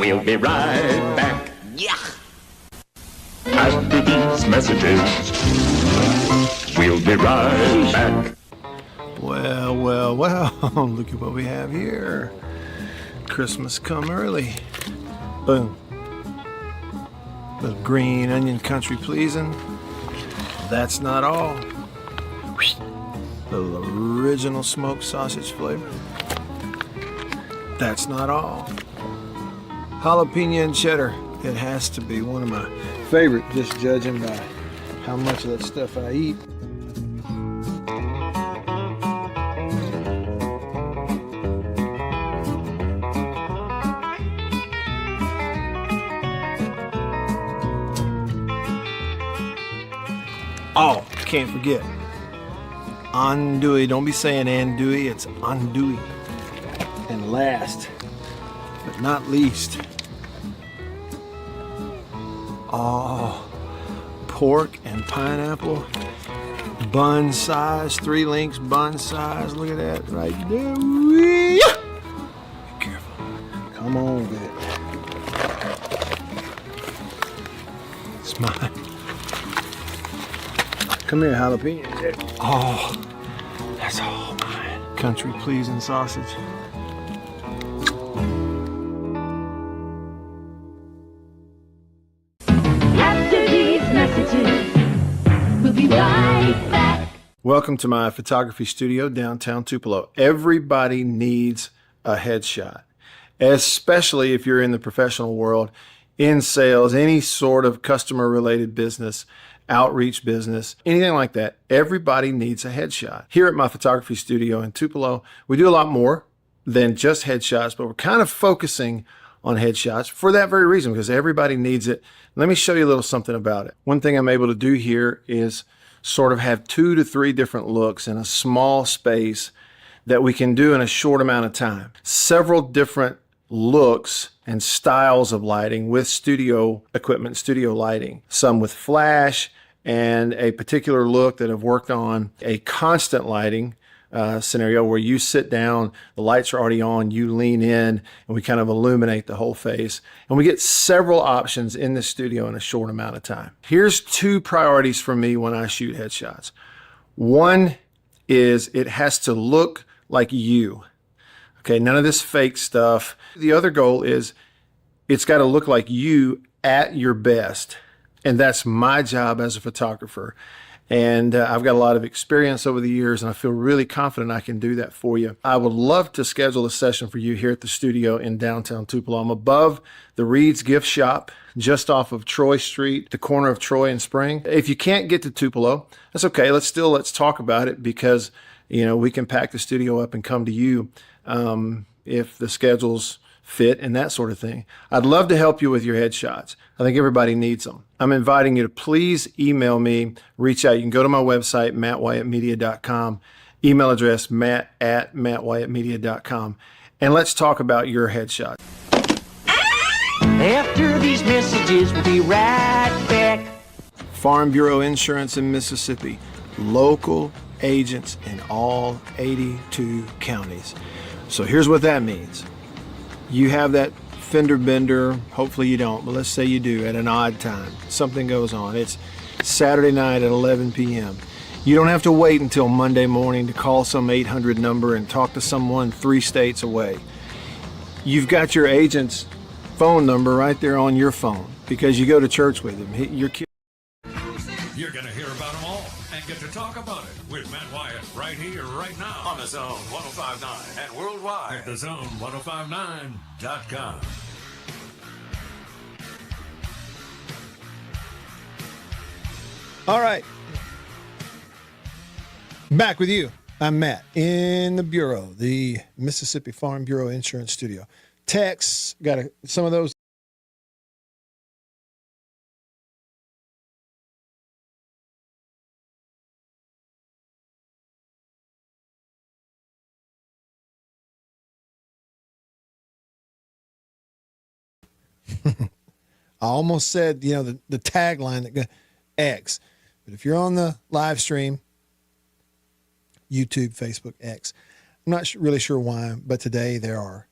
[SPEAKER 1] we'll be right back.
[SPEAKER 3] Yeah.
[SPEAKER 1] After these messages, we'll be right back.
[SPEAKER 2] Well, look at what we have here. Christmas come early. Boom. Little green onion country pleasing. That's not all. Little original smoked sausage flavor. That's not all. Jalapeno and cheddar. It has to be one of my favorite, just judging by how much of that stuff I eat. Oh, can't forget. Andouille. Don't be saying andouille, it's andouille. And last, but not least, pork and pineapple, bun size, 3 links, bun size. Look at that right there. Be careful. Come on with it. It's mine. Come here, jalapeno. Oh, that's all mine. Country pleasing sausage.
[SPEAKER 3] After these messages, we'll be right back.
[SPEAKER 2] Welcome to my photography studio downtown Tupelo. Everybody needs a headshot, especially if you're in the professional world, in sales, any sort of customer related business, outreach business, anything like that. Everybody needs a headshot. Here at my photography studio in Tupelo, we do a lot more than just headshots, but we're kind of focusing on headshots for that very reason, because everybody needs it. Let me show you a little something about it. One thing I'm able to do here is sort of have 2 to 3 different looks in a small space that we can do in a short amount of time. Several different looks and styles of lighting with studio equipment, studio lighting. Some with flash and a particular look that I've worked on a constant lighting scenario where you sit down, the lights are already on, you lean in, and we kind of illuminate the whole face. And we get several options in the studio in a short amount of time. Here's 2 priorities for me when I shoot headshots. One is it has to look like you. Okay, none of this fake stuff. The other goal is it's got to look like you at your best. And that's my job as a photographer. And I've got a lot of experience over the years, and I feel really confident I can do that for you. I would love to schedule a session for you here at the studio in downtown Tupelo. I'm above the Reed's Gift Shop, just off of Troy Street, the corner of Troy and Spring. If you can't get to Tupelo, that's okay. Let's talk about it, because we can pack the studio up and come to you if the schedules fit and that sort of thing. I'd love to help you with your headshots. I think everybody needs them. I'm inviting you to please email me, reach out. You can go to my website, mattwyattmedia.com, email address matt@mattwyattmedia.com, and let's talk about your headshot.
[SPEAKER 3] After these messages, we'll be right back.
[SPEAKER 2] Farm Bureau Insurance in Mississippi, local agents in all 82 counties. So here's what that means. You have that fender bender, hopefully you don't, but let's say you do at an odd time. Something goes on. It's Saturday night at 11 p.m. You don't have to wait until Monday morning to call some 800 number and talk to someone 3 states away. You've got your agent's phone number right there on your phone because you go to church with him. Your kid.
[SPEAKER 1] You're going to hear about them all and get to talk about it with Matt Wyatt right here, right now on the Zone 105.9 and worldwide at thezone1059.com.
[SPEAKER 2] All right. Back with you. I'm Matt in the Bureau, the Mississippi Farm Bureau Insurance Studio. Texts, got some of those. I almost said, the tagline that X. But if you're on the live stream, YouTube, Facebook, X, I'm not really sure why, but today there are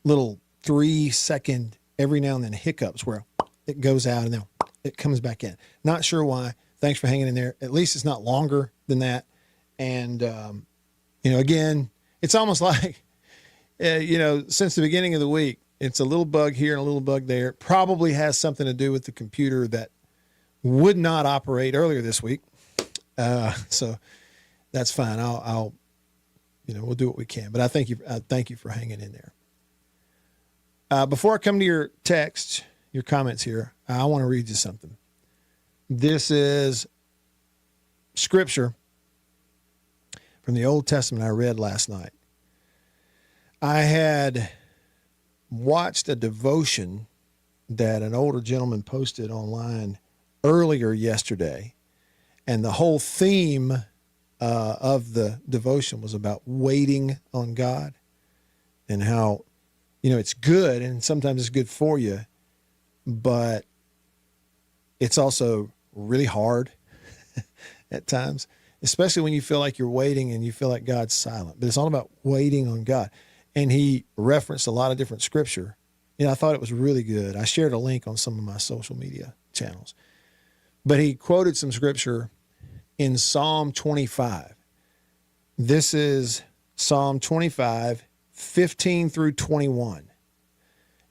[SPEAKER 2] little 3-second, every now and then hiccups where it goes out and then it comes back in. Not sure why. Thanks for hanging in there. At least it's not longer than that. And, again, it's almost like, since the beginning of the week, it's a little bug here and a little bug there. It probably has something to do with the computer that would not operate earlier this week. So that's fine. I'll we'll do what we can, but I thank you for hanging in there. Before I come to your text, your comments here, I want to read you something. This is scripture from the Old Testament I read last night. I had watched a devotion that an older gentleman posted online earlier yesterday, and the whole theme of the devotion was about waiting on God and how, it's good and sometimes it's good for you, but it's also really hard at times, especially when you feel like you're waiting and you feel like God's silent. But it's all about waiting on God. And he referenced a lot of different scripture. I thought it was really good. I shared a link on some of my social media channels. But he quoted some scripture in Psalm 25. This is Psalm 25, 15 through 21.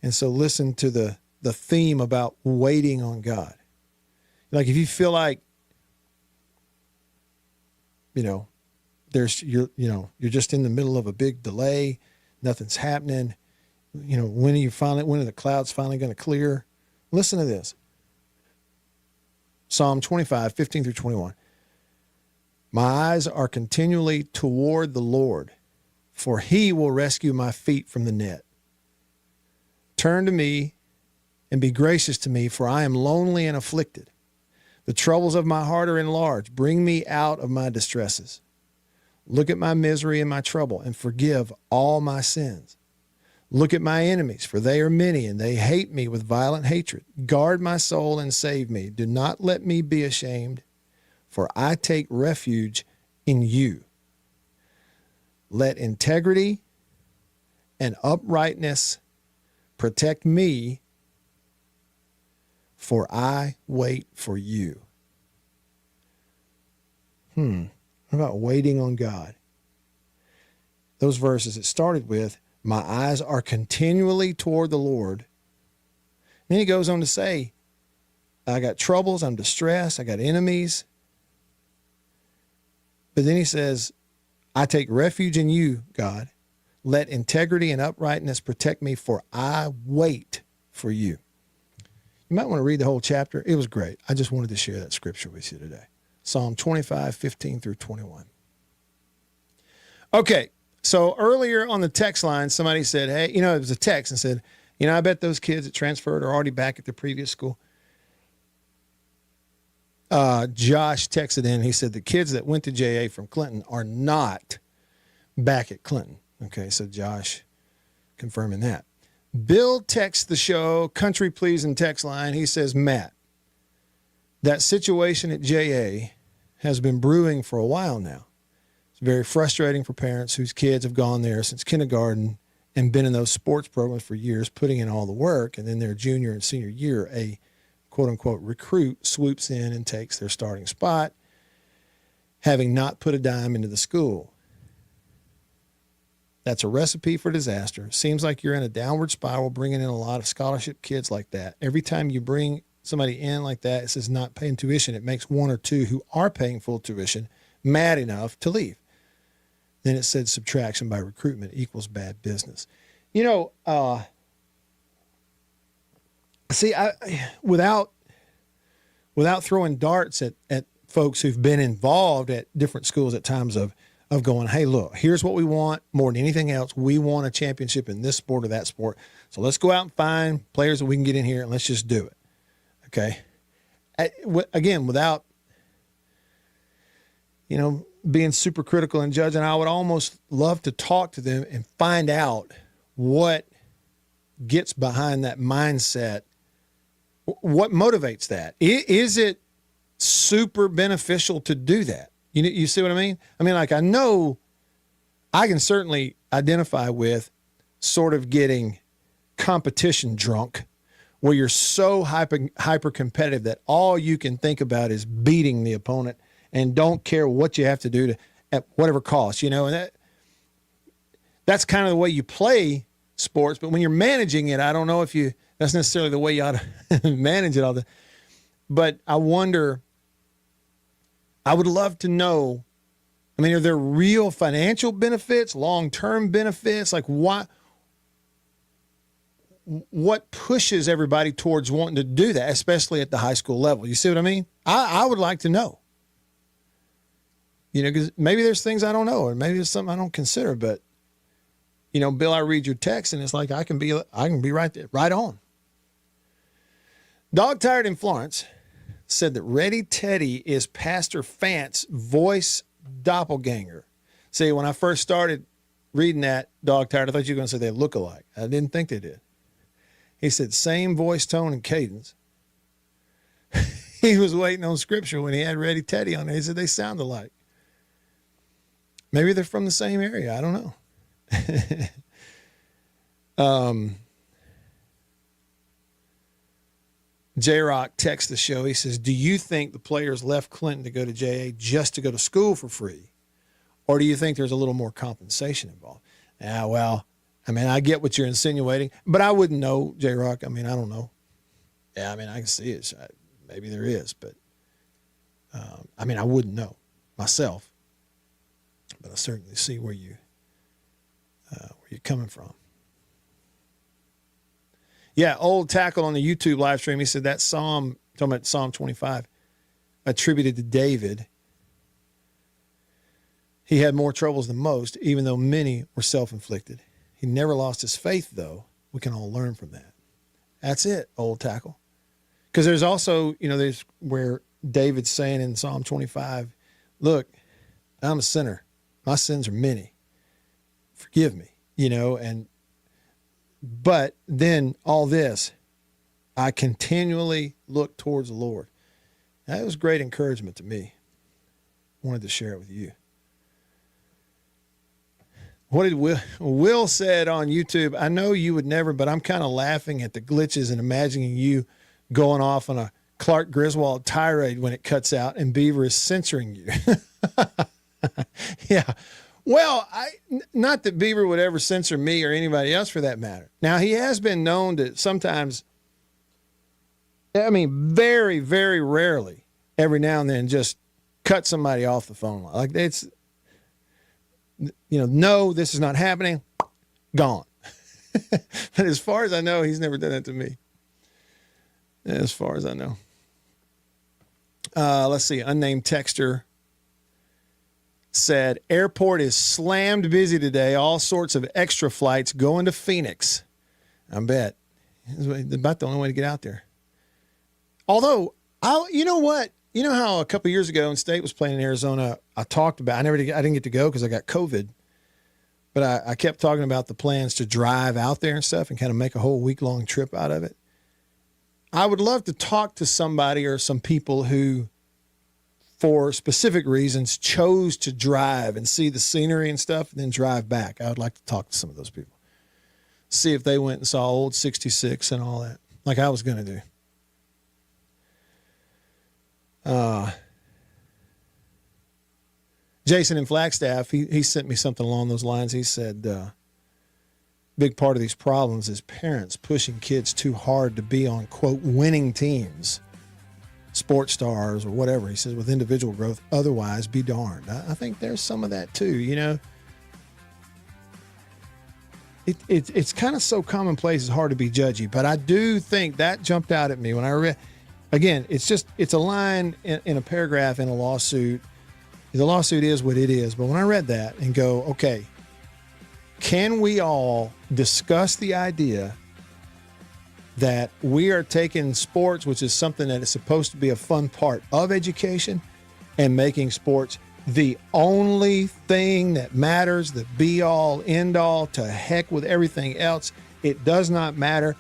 [SPEAKER 2] And so listen to the theme about waiting on God. Like if you feel like, you're just in the middle of a big delay, nothing's happening. When are the clouds finally going to clear? Listen to this. Psalm 25, 15 through 21. My eyes are continually toward the Lord, for he will rescue my feet from the net. Turn to me and be gracious to me, for I am lonely and afflicted. The troubles of my heart are enlarged. Bring me out of my distresses. Look at my misery and my trouble and forgive all my sins. Look at my enemies, for they are many, and they hate me with violent hatred. Guard my soul and save me. Do not let me be ashamed, for I take refuge in you. Let integrity and uprightness protect me, for I wait for you. What about waiting on God? Those verses, it started with, my eyes are continually toward the Lord. Then he goes on to say, I got troubles, I'm distressed, I got enemies. But then he says, I take refuge in you, God. Let integrity and uprightness protect me, for I wait for you. You might want to read the whole chapter. It was great. I just wanted to share that scripture with you today. Psalm 25, 15 through 21. Okay, so earlier on the text line, somebody said, hey, it was a text and said, I bet those kids that transferred are already back at their previous school. Josh texted in. He said the kids that went to JA from Clinton are not back at Clinton. Okay, so Josh confirming that. Bill texts the show, Country Pleasing text line. He says, Matt, that situation at JA has been brewing for a while now. It's very frustrating for parents whose kids have gone there since kindergarten and been in those sports programs for years, putting in all the work, and then their junior and senior year, a quote-unquote recruit swoops in and takes their starting spot, having not put a dime into the school. That's a recipe for disaster. Seems like you're in a downward spiral bringing in a lot of scholarship kids like that. Every time you bring somebody in like that, it says not paying tuition. It makes one or two who are paying full tuition mad enough to leave. Then it said subtraction by recruitment equals bad business. You know, see, without throwing darts at folks who've been involved at different schools at times of going, hey, look, here's what we want more than anything else. We want a championship in this sport or that sport. So let's go out and find players that we can get in here and let's just do it. Okay. Again, without, being super critical and judging, I would almost love to talk to them and find out what gets behind that mindset. What motivates that? Is it super beneficial to do that? You see what I mean? I mean, like, I know I can certainly identify with sort of getting competition drunk, where you're so hyper competitive that all you can think about is beating the opponent and don't care what you have to do at whatever cost, and that's kind of the way you play sports. But when you're managing it, I don't know if that's necessarily the way you ought to manage it all. But I wonder, I would love to know, I mean, are there real financial benefits, long-term benefits? Like, what pushes everybody towards wanting to do that, especially at the high school level? You see what I mean? I would like to know. Because maybe there's things I don't know, or maybe there's something I don't consider. But, Bill, I read your text, and it's like I can be right there, right on. Dog Tired in Florence said that Ready Teddy is Pastor Fant's voice doppelganger. See, when I first started reading that, Dog Tired, I thought you were going to say they look alike. I didn't think they did. He said same voice tone and cadence. He was waiting on scripture when he had Ready Teddy on there. He said they sound alike. Maybe they're from the same area. I don't know. J-Rock texts the show. He says, do you think the players left Clinton to go to JA just to go to school for free? Or do you think there's a little more compensation involved? Well, I mean, I get what you're insinuating, but I wouldn't know, J-Rock. I mean, I don't know. Yeah, I mean, I can see it. Maybe there is, but I mean, I wouldn't know myself. But I certainly see where you're coming from. Yeah, Old Tackle on the YouTube live stream, he said that psalm, talking about Psalm 25, attributed to David. He had more troubles than most, even though many were self-inflicted. He never lost his faith, though. We can all learn from that. That's it, Old Tackle. Because there's also, there's where David's saying in Psalm 25, look, I'm a sinner. My sins are many. Forgive me, but then all this, I continually look towards the Lord. That was great encouragement to me. Wanted to share it with you. What did Will said on YouTube? I know you would never, but I'm kind of laughing at the glitches and imagining you going off on a Clark Griswold tirade when it cuts out and Beaver is censoring you. Yeah. Well, not that Beaver would ever censor me or anybody else for that matter. Now, he has been known to sometimes, I mean, very, very rarely, every now and then, just cut somebody off the phone. Like, it's, no, this is not happening. Gone. But as far as I know, he's never done that to me. As far as I know. Let's see. Unnamed texter said, airport is slammed busy today. All sorts of extra flights going to Phoenix. I bet. It's about the only way to get out there. Although, you know what? You know how a couple of years ago when State was playing in Arizona, I talked about, I didn't get to go because I got COVID. But I kept talking about the plans to drive out there and stuff and kind of make a whole week-long trip out of it. I would love to talk to somebody or some people who, for specific reasons, chose to drive and see the scenery and stuff and then drive back. I would like to talk to some of those people. See if they went and saw Old 66 and all that, like I was going to do. Jason in Flagstaff, he sent me something along those lines. He said, big part of these problems is parents pushing kids too hard to be on, quote, winning teams, sports stars or whatever. He says, with individual growth, otherwise be darned. I think there's some of that too, you know. It's kind of so commonplace, it's hard to be judgy, but I do think that jumped out at me when I read. Again, it's a line in a paragraph in a lawsuit. The lawsuit is what it is, but when I read that and go, okay, can we all discuss the idea that we are taking sports, which is something that is supposed to be a fun part of education, and making sports the only thing that matters, the be-all, end-all, to heck with everything else. It does not matter.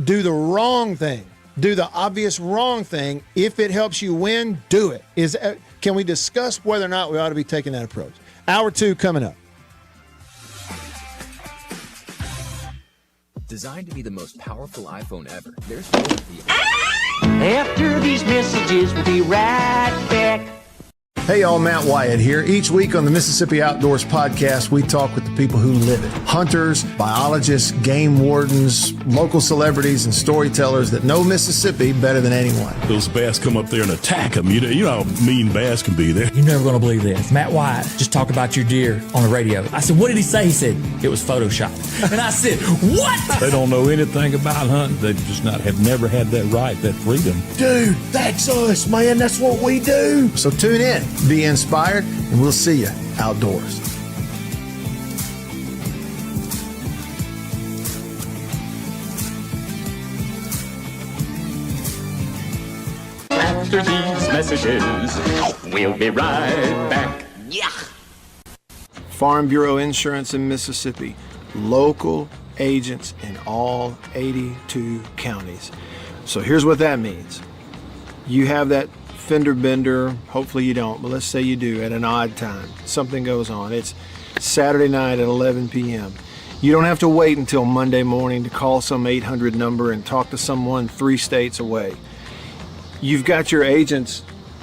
[SPEAKER 2] Do the wrong thing. Do the obvious wrong thing. If it helps you win, do it. Can we discuss whether or not we ought to be taking that approach? Hour 2 coming up.
[SPEAKER 10] Designed to be the most powerful iPhone ever, there's more to the...
[SPEAKER 3] After these messages, we'll be right back.
[SPEAKER 2] Hey y'all, Matt Wyatt here. Each week on the Mississippi Outdoors Podcast, we talk with the people who live it. Hunters, biologists, game wardens, local celebrities, and storytellers that know Mississippi better than anyone.
[SPEAKER 11] Those bass come up there and attack them. You know how mean bass can be there.
[SPEAKER 12] You're never going to believe this. Matt Wyatt just talked about your deer on the radio. I said, what did he say? He said, it was Photoshopped. And I said, what?
[SPEAKER 11] They don't know anything about hunting. They just have never had that right, that freedom.
[SPEAKER 2] Dude, that's us, man. That's what we do. So tune in. Be inspired, and we'll see you outdoors.
[SPEAKER 13] After these messages, we'll be right back.
[SPEAKER 2] Yeah. Farm Bureau Insurance in Mississippi. Local agents in all 82 counties. So here's what that means. You have that fender bender, hopefully you don't, but let's say you do at an odd time. Something goes on. It's Saturday night at 11 p.m. You don't have to wait until Monday morning to call some 800 number and talk to someone 3 states away. You've got your agent's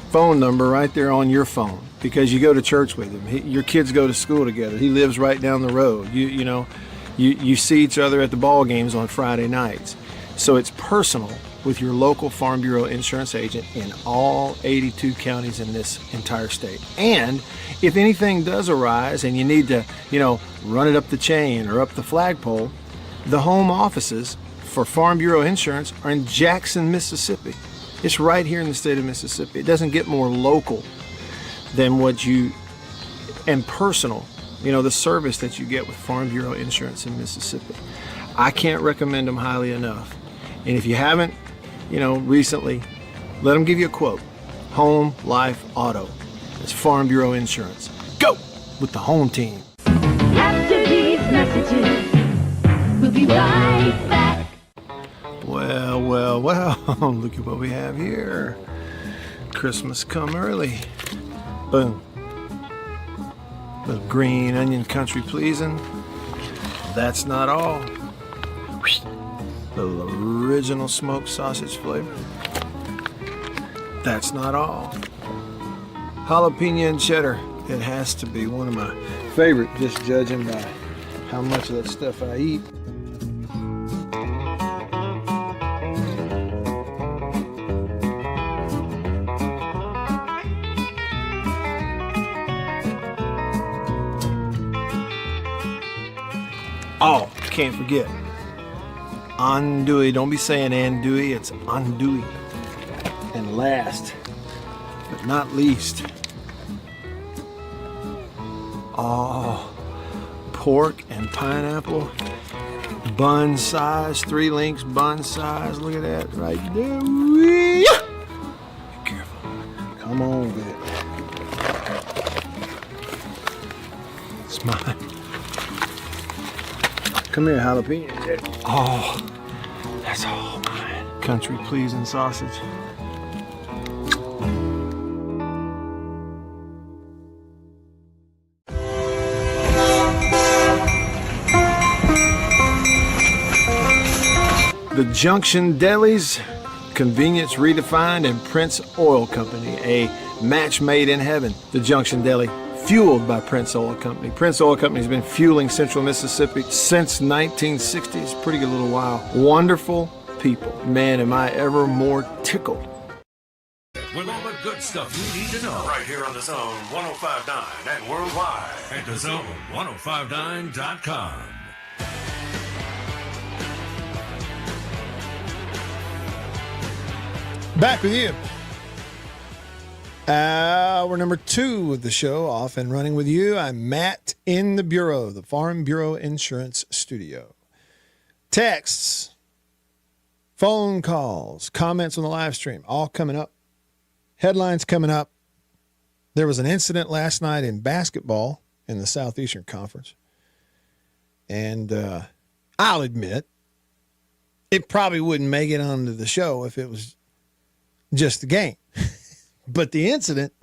[SPEAKER 2] phone number right there on your phone because you go to church with him. Your kids go to school together. He lives right down the road. You see each other at the ball games on Friday nights. So it's personal with your local Farm Bureau insurance agent in all 82 counties in this entire state. And if anything does arise and you need to, run it up the chain or up the flagpole, the home offices for Farm Bureau Insurance are in Jackson, Mississippi. It's right here in the state of Mississippi. It doesn't get more local than and personal, the service that you get with Farm Bureau Insurance in Mississippi. I can't recommend them highly enough. And if you haven't, recently, let them give you a quote. Home, life, auto. It's Farm Bureau Insurance. Go with the home team.
[SPEAKER 3] After these messages, we'll be right back.
[SPEAKER 2] Well, look at what we have here. Christmas come early. Boom. Little green onion country pleasing. That's not all. Little original smoked sausage flavor. That's not all. Jalapeno and cheddar. It has to be one of my favorite, just judging by how much of that stuff I eat. Oh, can't forget. Andouille. Don't be saying andouille, it's andouille. And last, but not least, pork and pineapple, bun size, 3 links bun size. Look at that right there. Be careful. Come on with it. It's mine. Come here, jalapeno. Oh, that's all mine. Country pleasing sausage. The Junction Delis convenience redefined, and Prince Oil Company, a match made in heaven. The Junction Deli, fueled by Prince Oil Company. Prince Oil Company has been fueling Central Mississippi since 1960s. Pretty good little while. Wonderful people. Man, am I ever more tickled.
[SPEAKER 1] With all the good stuff you need to know right here on the Zone 105.9 and worldwide at thezone1059.com.
[SPEAKER 2] Back with you. Hour number 2 of the show, off and running with you. I'm Matt in the Bureau, the Farm Bureau Insurance Studio. Texts, phone calls, comments on the live stream, all coming up. Headlines coming up. There was an incident last night in basketball in the Southeastern Conference. And I'll admit, it probably wouldn't make it onto the show if it was just the game. But the incident,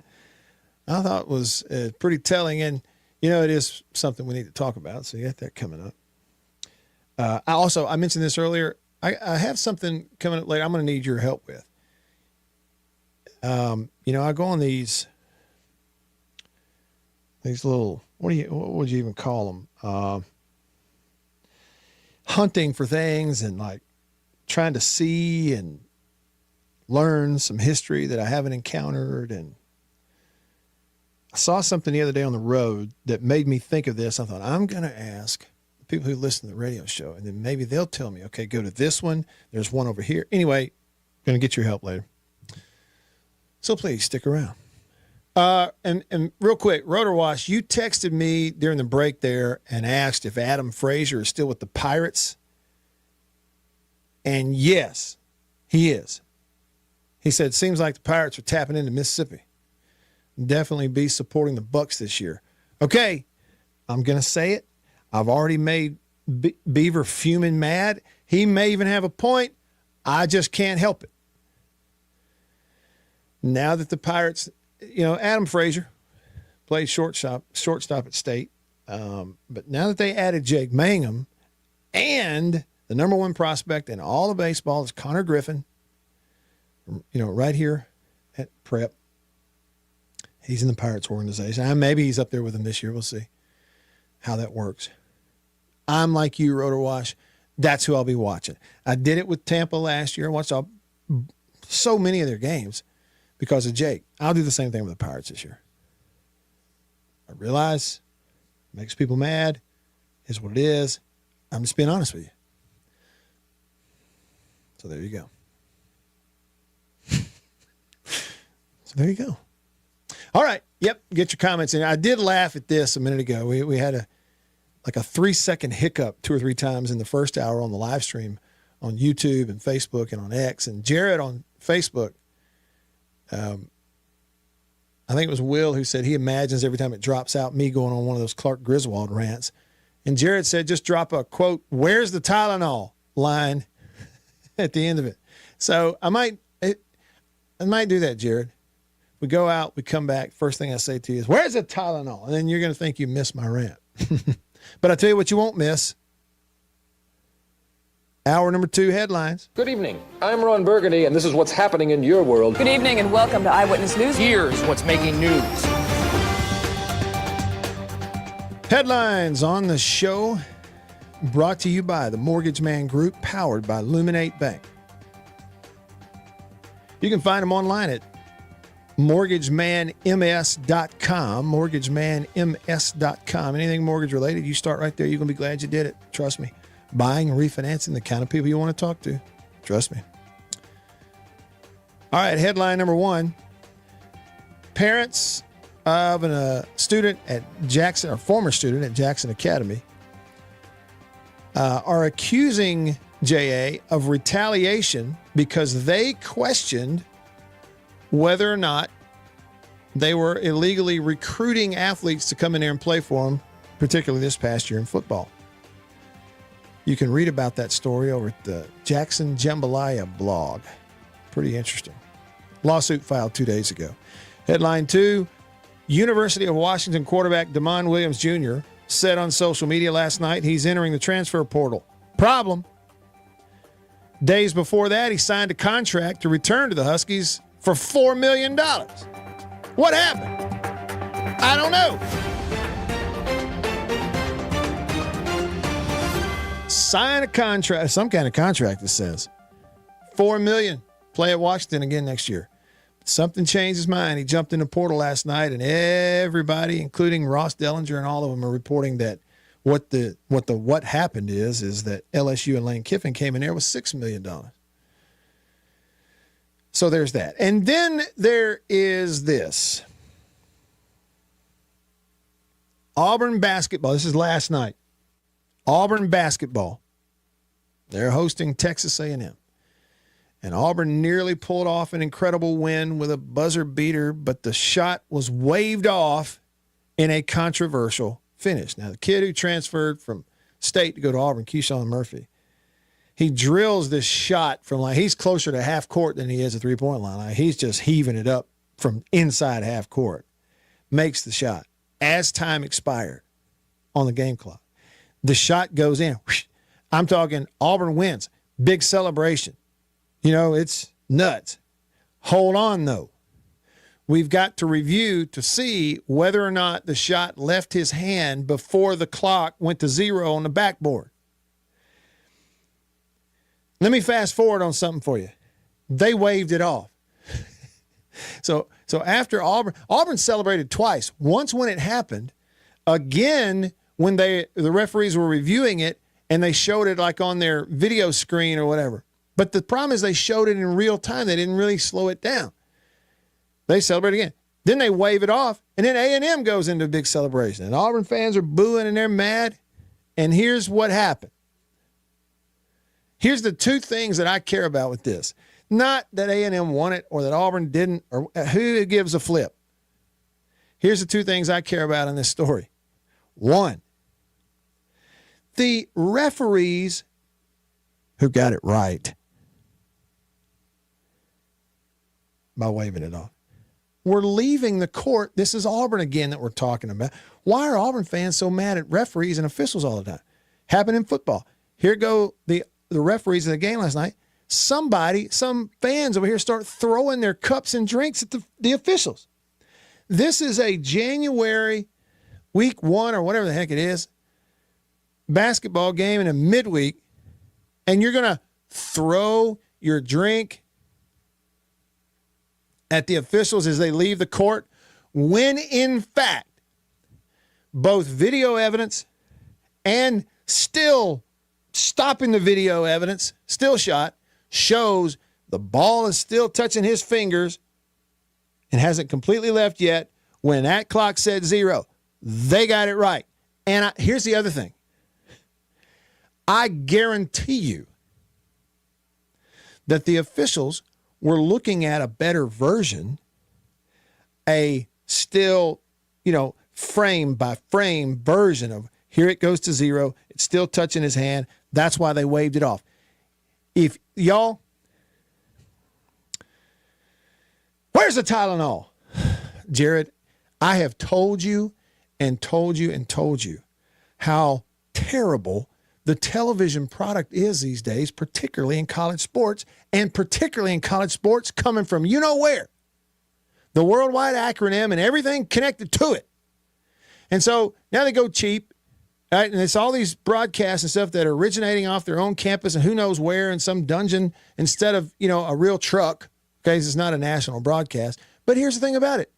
[SPEAKER 2] I thought, was pretty telling. And, you know, it is something we need to talk about. So you got that coming up. I mentioned this earlier. I have something coming up later I'm going to need your help with. You know, I go on these little, what would you even call them? Hunting for things and like trying to see and learn some history that I haven't encountered. And I saw something the other day on the road that made me think of this. I thought, I'm going to ask the people who listen to the radio show, and then maybe they'll tell me, okay, go to this one. There's one over here. Anyway, going to get your help later. So please stick around. And real quick, Rotor Wash, you texted me during the break there and asked if Adam Frazier is still with the Pirates. And yes, he is. He said, seems like the Pirates are tapping into Mississippi. Definitely be supporting the Bucks this year. Okay, I'm going to say it. I've already made Beaver fuming mad. He may even have a point. I just can't help it. Now that the Pirates, you know, Adam Frazier played shortstop at State. But now that they added Jake Mangum and the number one prospect in all of baseball is Connor Griffin, you know, right here at Prep. He's in the Pirates organization. Maybe he's up there with them this year. We'll see how that works. I'm like you, Rotor Wash. That's who I'll be watching. I did it with Tampa last year. I watched so many of their games because of Jake. I'll do the same thing with the Pirates this year. I realize it makes people mad. Is what it is. I'm just being honest with you. So there you go. There you go. All right. Yep. Get your comments in. I did laugh at this a minute ago. We had a 3-second hiccup 2 or 3 times in the first hour on the live stream on YouTube and Facebook and on X. And Jared on Facebook, I think it was Will who said he imagines every time it drops out me going on one of those Clark Griswold rants. And Jared said, just drop a quote, "Where's the Tylenol?" line at the end of it. So I might do that, Jared. We go out, we come back. First thing I say to you is, "Where's the Tylenol?" And then you're going to think you missed my rant. But I tell you what you won't miss. Hour number 2 headlines.
[SPEAKER 7] Good evening. I'm Ron Burgundy, and this is what's happening in your world.
[SPEAKER 8] Good evening and welcome to Eyewitness News.
[SPEAKER 10] Here's what's making news.
[SPEAKER 2] Headlines on the show brought to you by the Mortgage Man Group, powered by Luminate Bank. You can find them online at mortgagemanms.com, mortgagemanms.com. Anything mortgage related, you start right there. You're going to be glad you did it. Trust me. Buying and refinancing, the kind of people you want to talk to. Trust me. All right, headline number 1. Parents of a student at Jackson, or former student at Jackson Academy, are accusing JA of retaliation because they questioned whether or not they were illegally recruiting athletes to come in there and play for them, particularly this past year in football. You can read about that story over at the Jackson Jambalaya blog. Pretty interesting. Lawsuit filed 2 days ago. Headline 2, University of Washington quarterback Damon Williams Jr. said on social media last night he's entering the transfer portal. Problem, Days before that, he signed a contract to return to the Huskies for $4 million. What happened? I don't know. Sign a contract, some kind of contract, it says. $4 million. Play at Washington again next year. Something changed his mind. He jumped in the portal last night, and everybody, including Ross Dellinger and all of them, are reporting that what happened is that LSU and Lane Kiffin came in there with $6 million. So there's that. And then there is this. Auburn basketball. This is last night. Auburn basketball. They're hosting Texas A&M. And Auburn nearly pulled off an incredible win with a buzzer beater, but the shot was waved off in a controversial finish. Now, the kid who transferred from State to go to Auburn, Keyshawn Murphy, he drills this shot from he's closer to half court than he is a three-point line. He's just heaving it up from inside half court. Makes the shot as time expired on the game clock. The shot goes in. I'm talking Auburn wins. Big celebration. It's nuts. Hold on, though. We've got to review to see whether or not the shot left his hand before the clock went to 0 on the backboard. Let me fast forward on something for you. They waved it off. So after Auburn celebrated twice. Once when it happened, again when the referees were reviewing it and they showed it like on their video screen or whatever. But the problem is they showed it in real time. They didn't really slow it down. They celebrate again. Then they wave it off, and then A&M goes into a big celebration. And Auburn fans are booing, and they're mad. And here's what happened. Here's the two things that I care about with this. Not that A&M won it or that Auburn didn't, or who gives a flip. Here's the two things I care about in this story. One, the referees who got it right by waving it off were leaving the court. This is Auburn again that we're talking about. Why are Auburn fans so mad at referees and officials all the time? Happened in football. Here go the referees in the game last night. Some fans over here start throwing their cups and drinks at the officials. This is a January week 1 or whatever the heck it is basketball game in a midweek, and you're going to throw your drink at the officials as they leave the court, when in fact, both video evidence and still stopping the video evidence, still shot, shows the ball is still touching his fingers and hasn't completely left yet. When that clock said 0, they got it right. And here's the other thing. I guarantee you that the officials were looking at a better version, a still, frame by frame version of here it goes to 0. It's still touching his hand. That's why they waved it off. If y'all, where's the Tylenol? Jared, I have told you and told you and told you how terrible the television product is these days, particularly in college sports, and particularly in college sports coming from where. The worldwide acronym and everything connected to it. And so now they go cheap, right? And it's all these broadcasts and stuff that are originating off their own campus and who knows where in some dungeon instead of, a real truck. Okay, it's not a national broadcast. But here's the thing about it.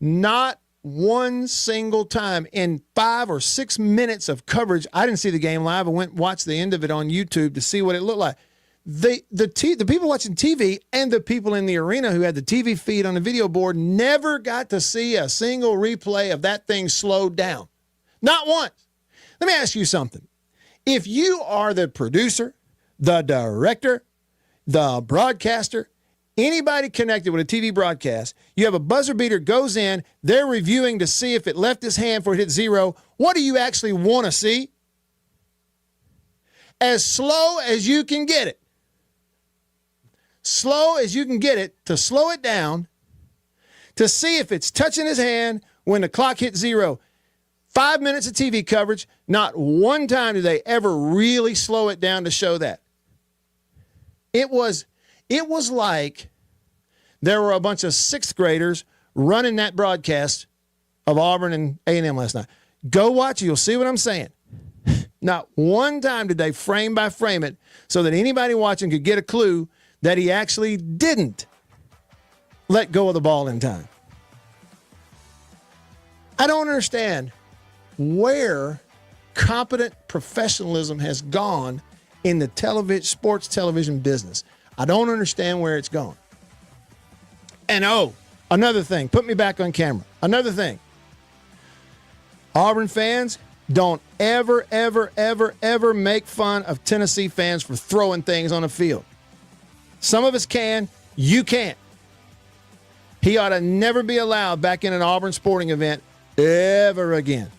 [SPEAKER 2] Not one single time in 5 or 6 minutes of coverage. I didn't see the game live. I went and watched the end of it on YouTube to see what it looked like. The people watching TV and the people in the arena who had the TV feed on the video board never got to see a single replay of that thing slowed down. Not once. Let me ask you something. If you are the producer, the director, the broadcaster, anybody connected with a TV broadcast, you have a buzzer beater goes in, they're reviewing to see if it left his hand before it hit 0. What do you actually want to see? As slow as you can get it. Slow as you can get it, to slow it down, to see if it's touching his hand when the clock hits 0. 5 minutes of TV coverage, not one time do they ever really slow it down to show that. It was like there were a bunch of sixth graders running that broadcast of Auburn and A&M last night. Go watch it. You'll see what I'm saying. Not one time did they frame by frame it so that anybody watching could get a clue that he actually didn't let go of the ball in time. I don't understand where competent professionalism has gone in the sports television business. I don't understand where it's gone. And another thing, put me back on camera. Another thing. Auburn fans, don't ever, ever, ever, ever make fun of Tennessee fans for throwing things on the field. Some of us can, you can't. He ought to never be allowed back in an Auburn sporting event ever again.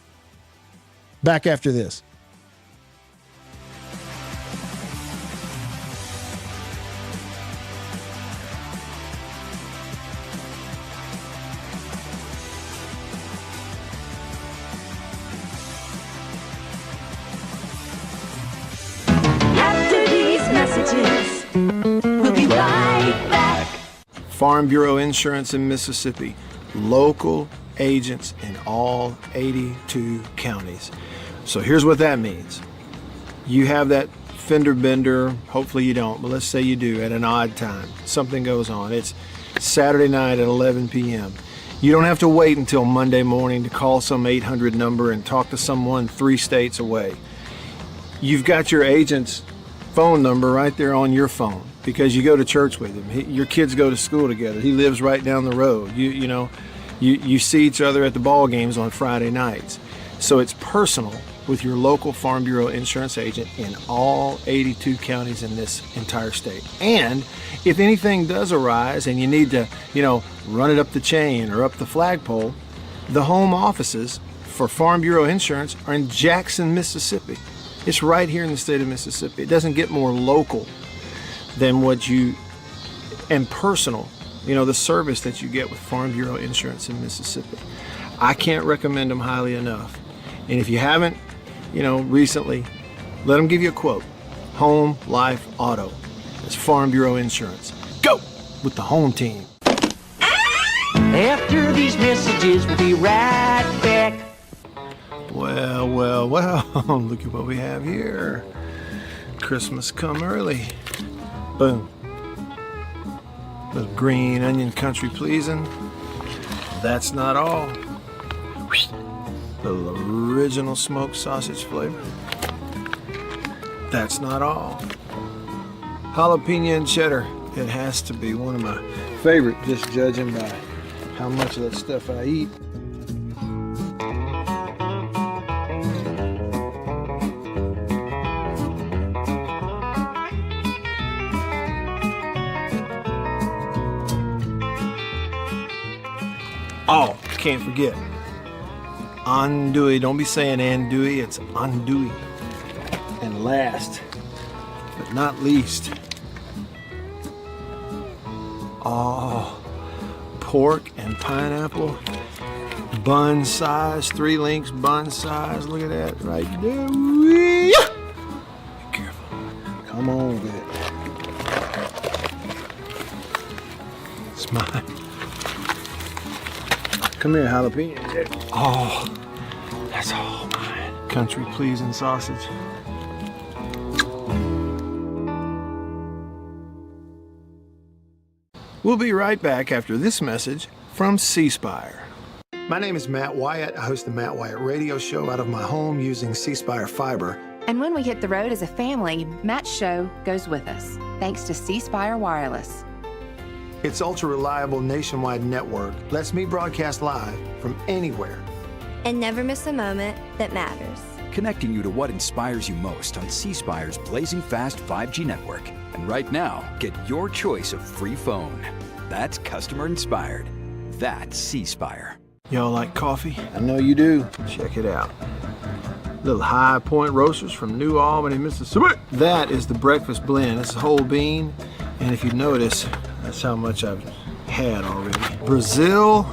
[SPEAKER 2] Back after this.
[SPEAKER 3] After these messages, we'll be right back.
[SPEAKER 2] Farm Bureau Insurance in Mississippi. Local agents in all 82 counties. So here's what that means. You have that fender bender, hopefully you don't, but let's say you do at an odd time. Something goes on. It's Saturday night at 11 p.m. You don't have to wait until Monday morning to call some 800 number and talk to someone 3 states away. You've got your agent's phone number right there on your phone because you go to church with him. Your kids go to school together. He lives right down the road. You see each other at the ball games on Friday nights. So it's personal with your local Farm Bureau insurance agent in all 82 counties in this entire state. And if anything does arise and you need to, run it up the chain or up the flagpole, the home offices for Farm Bureau Insurance are in Jackson, Mississippi. It's right here in the state of Mississippi. It doesn't get more local than and personal, the service that you get with Farm Bureau Insurance in Mississippi. I can't recommend them highly enough. And if you haven't, recently, let them give you a quote. Home, life, auto. It's Farm Bureau Insurance. Go with the home team.
[SPEAKER 3] After these messages, we'll be right back.
[SPEAKER 2] Well, look at what we have here. Christmas come early. Boom. Little green onion country pleasing. That's not all. Little original smoked sausage flavor. That's not all. Jalapeno and cheddar. It has to be one of my favorite, just judging by how much of that stuff I eat. Oh, can't forget. Andouille. Don't be saying andouille, it's andouille. And last, but not least, pork and pineapple. Bun size, 3 links bun size. Look at that right there. Be careful. Come on with it. It's mine. Come here, jalapeno. Oh, that's all mine. Country pleasing sausage. We'll be right back after this message from C Spire. My name is Matt Wyatt. I host the Matt Wyatt radio show out of my home using C Spire fiber.
[SPEAKER 4] And when we hit the road as a family, Matt's show goes with us, thanks to C Spire Wireless.
[SPEAKER 2] Its ultra-reliable nationwide network lets me broadcast live from anywhere.
[SPEAKER 5] And never miss a moment that matters.
[SPEAKER 6] Connecting you to what inspires you most on C Spire's blazing fast 5G network. And right now, get your choice of free phone. That's customer inspired. That's C Spire.
[SPEAKER 2] Y'all like coffee? I know you do. Check it out. Little High Point Roasters from New Albany, Mississippi. That is the breakfast blend. It's whole bean. And if you notice, that's how much I've had already. Brazil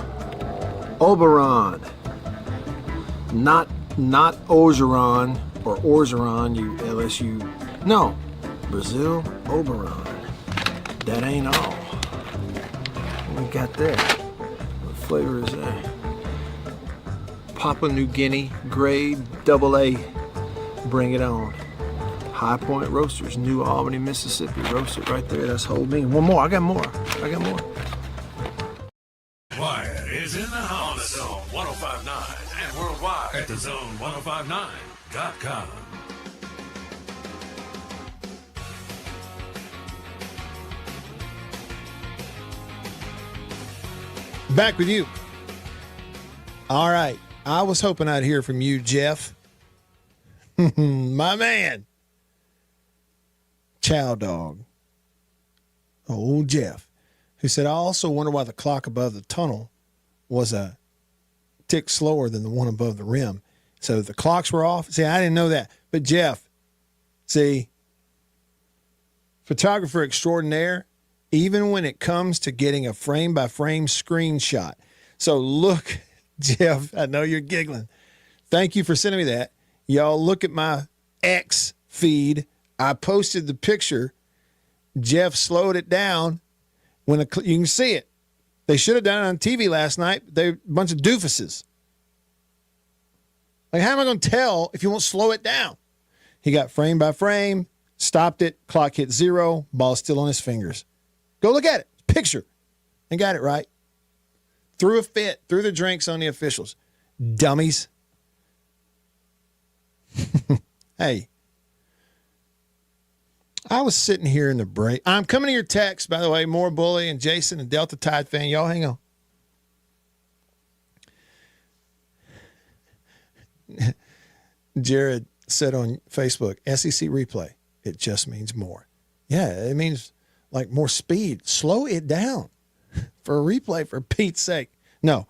[SPEAKER 2] Oberon. Not Orgeron or Orgeron, you LSU. No, Brazil Oberon. that ain't all. What we got there? What flavor is that? Papua New Guinea, grade AA. Bring it on. High Point Roasters, New Albany, Mississippi. Roast it right there. That's whole bean. One more. I got more.
[SPEAKER 1] Wyatt is in the house on the Zone 105.9 and worldwide at thezone1059.com.
[SPEAKER 2] Back with you. All right. I was hoping I'd hear from you, Jeff. My man. Chow Dog. Old Jeff. Who said, I also wonder why the clock above the tunnel was a tick slower than the one above the rim. So the clocks were off. See, I didn't know that. But Jeff, see, photographer extraordinaire, even when it comes to getting a frame-by-frame screenshot. So look, Jeff, I know you're giggling. Thank you for sending me that. Y'all look at my X feed. I posted the picture. Jeff slowed it down. You can see it. They should have done it on TV last night. They're a bunch of doofuses. Like, how am I going to tell if you won't slow it down? He got frame by frame, stopped it, clock hit 0, ball still on his fingers. Go look at it. Picture. And got it right. Threw a fit, threw the drinks on the officials. Dummies. Hey. I was sitting here in the break. I'm coming to your text, by the way. More Bully and Jason and Delta Tide fan. Y'all hang on. Jared said on Facebook, SEC replay, it just means more. Yeah, it means like more speed. Slow it down for a replay, for Pete's sake. No.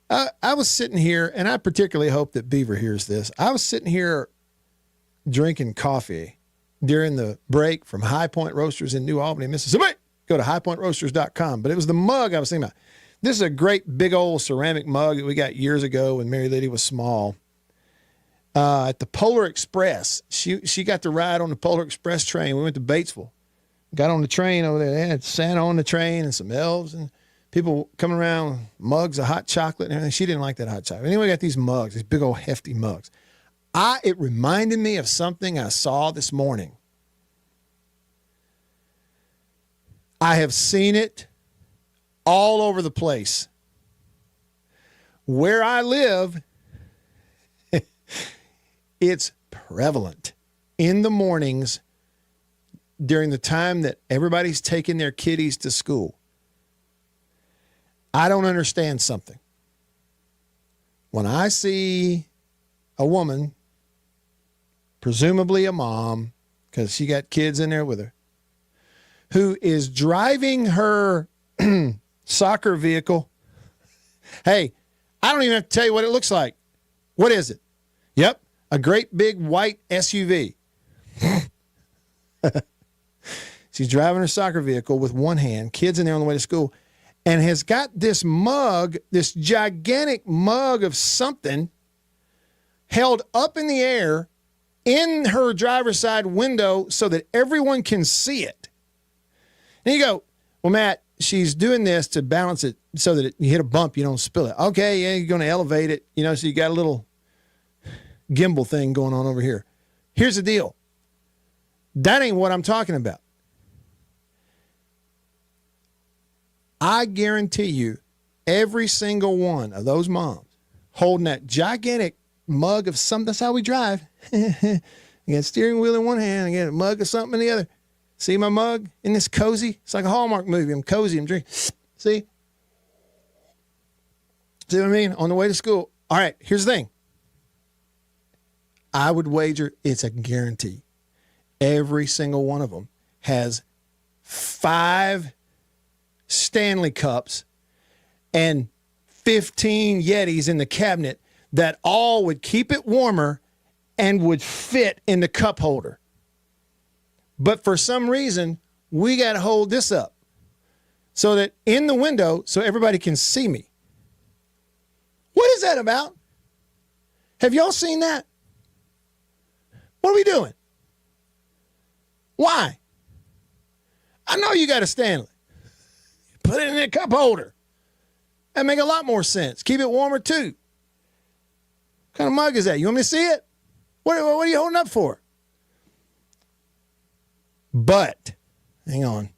[SPEAKER 2] I was sitting here, and I particularly hope that Beaver hears this. I was sitting here drinking coffee during the break from High Point Roasters in New Albany, Mississippi. Go to highpointroasters.com. But it was the mug I was thinking about. This is a great big old ceramic mug that we got years ago when Mary Liddy was small. At the Polar Express. She got to ride on the Polar Express train. We went to Batesville. Got on the train over there. They had Santa on the train and some elves and people coming around with mugs of hot chocolate and everything. She didn't like that hot chocolate. Anyway, we got these mugs, these big old hefty mugs. It reminded me of something I saw this morning. I have seen it all over the place. Where I live, it's prevalent in the mornings during the time that everybody's taking their kiddies to school. I don't understand something. When I see a woman, presumably a mom, because she got kids in there with her, who is driving her soccer vehicle. Hey, I don't even have to tell you what it looks like. What is it? Yep, a great big white SUV. She's driving her soccer vehicle with one hand, kids in there on the way to school, and has got this mug, this gigantic mug of something held up in the air in her driver's side window so that everyone can see it. And you go, well, Matt, she's doing this to balance it so that you hit a bump, you don't spill it. Okay, yeah, you're going to elevate it, so you got a little gimbal thing going on over here. Here's the deal. That ain't what I'm talking about. I guarantee you, every single one of those moms holding that gigantic mug of something, that's how we drive. You got a steering wheel in one hand, I got a mug of something in the other. See my mug? Isn't this cozy? It's like a Hallmark movie. I'm cozy. I'm drinking. See? See what I mean? On the way to school. All right, here's the thing. I would wager it's a guarantee. Every single one of them has 5 Stanley Cups and 15 Yetis in the cabinet that all would keep it warmer and would fit in the cup holder. But for some reason, we got to hold this up so that in the window so everybody can see me. What is that about? Have y'all seen that? What are we doing? Why? I know you got a Stanley. Put it in a cup holder. That make a lot more sense. Keep it warmer too. What kind of mug is that? You want me to see it? What are you holding up for? But, hang on.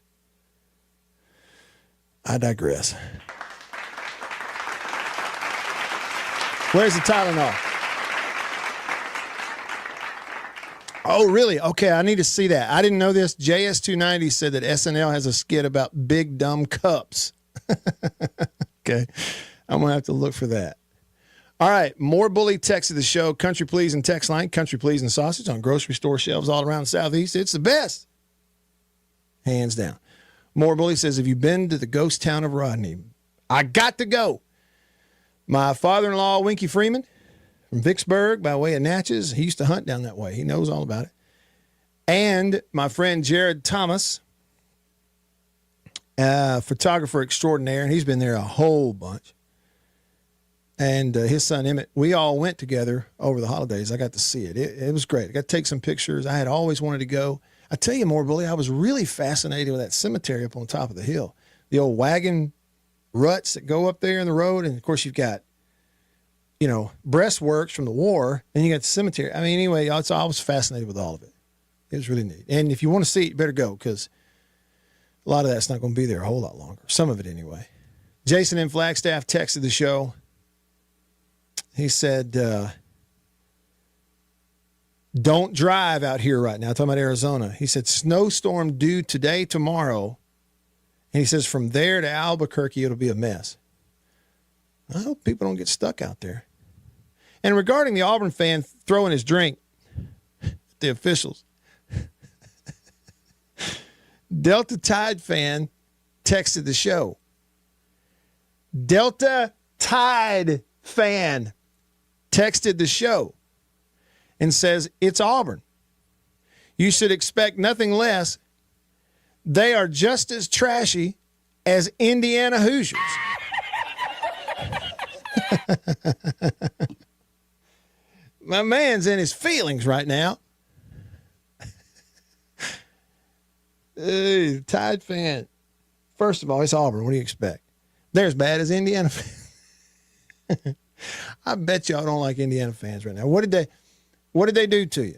[SPEAKER 2] I digress. Where's the Tylenol? Oh, really? Okay, I need to see that. I didn't know this. JS290 said that SNL has a skit about big dumb cups. Okay, I'm going to have to look for that. All right, more bully text to the show. Country Please and text line. Country Please and sausage on grocery store shelves all around the Southeast. It's the best. Hands down. More bully says, have you been to the ghost town of Rodney? I got to go. My father-in-law, Winky Freeman, from Vicksburg by way of Natchez. He used to hunt down that way. He knows all about it. And my friend Jared Thomas, photographer extraordinaire, and he's been there a whole bunch. And his son Emmett, we all went together over the holidays. I got to see it. It was great. I got to take some pictures. I had always wanted to go. I tell you more, Bully, I was really fascinated with that cemetery up on top of the hill. The old wagon ruts that go up there in the road. And, of course, you've got, breastworks from the war, and you got the cemetery. I mean, anyway, I was fascinated with all of it. It was really neat. And if you want to see it, you better go, because a lot of that's not going to be there a whole lot longer. Some of it anyway. Jason in Flagstaff texted the show. He said, don't drive out here right now. Talking about Arizona. He said, snowstorm due today, tomorrow. And he says, from there to Albuquerque, it'll be a mess. I hope people don't get stuck out there. And regarding the Auburn fan throwing his drink at the officials, Delta Tide fan texted the show. Delta Tide fan texted the show and says, it's Auburn. You should expect nothing less. They are just as trashy as Indiana Hoosiers. My man's in his feelings right now. Tide fan. First of all, it's Auburn. What do you expect? They're as bad as Indiana fans. I bet y'all don't like Indiana fans right now. What did they do to you?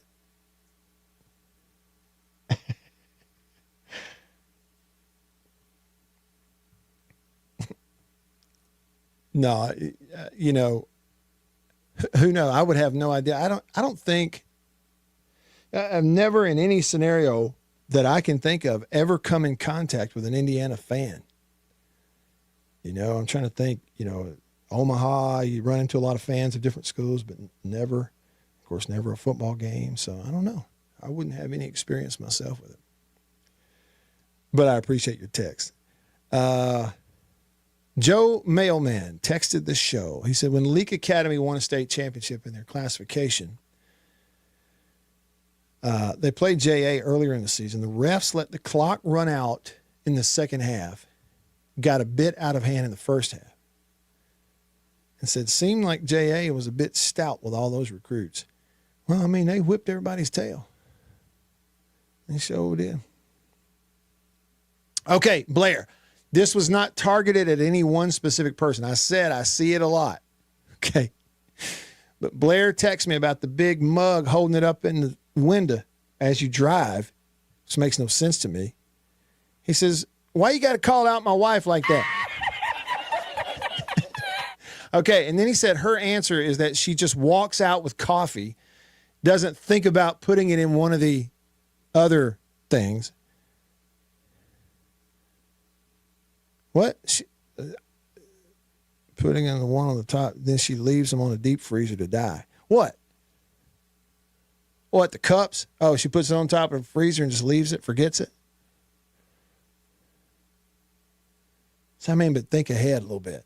[SPEAKER 2] No, who knows? I would have no idea. I don't think, I've never in any scenario that I can think of ever come in contact with an Indiana fan. I'm trying to think, Omaha, you run into a lot of fans of different schools, but never a football game. So I don't know. I wouldn't have any experience myself with it. But I appreciate your text. Joe Mailman texted the show. He said, when Leak Academy won a state championship in their classification, they played JA earlier in the season. The refs let the clock run out in the second half, got a bit out of hand in the first half, and said, seemed like JA was a bit stout with all those recruits. Well, I mean, they whipped everybody's tail. They sure did. Okay, Blair. This was not targeted at any one specific person. I said I see it a lot. Okay. But Blair texts me about the big mug holding it up in the window as you drive, which makes no sense to me. He says, why you got to call out my wife like that? Okay, and then he said her answer is that she just walks out with coffee, doesn't think about putting it in one of the other things. What? Putting in the one on the top, then she leaves them on a deep freezer to die. What? What, the cups? Oh, she puts it on top of the freezer and just leaves it, forgets it? So, but think ahead a little bit.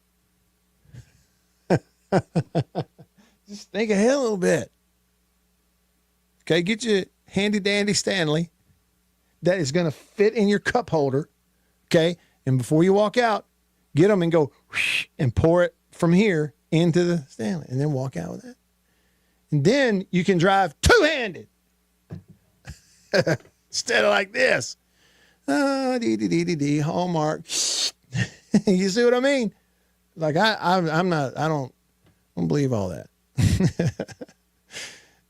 [SPEAKER 2] Just think ahead a little bit. Okay, get your handy-dandy Stanley that is going to fit in your cup holder, okay? And before you walk out, get them and go whoosh, and pour it from here into the Stanley and then walk out with that. And then you can drive two-handed instead of like this. Hallmark. You see what I mean? Like I don't believe all that.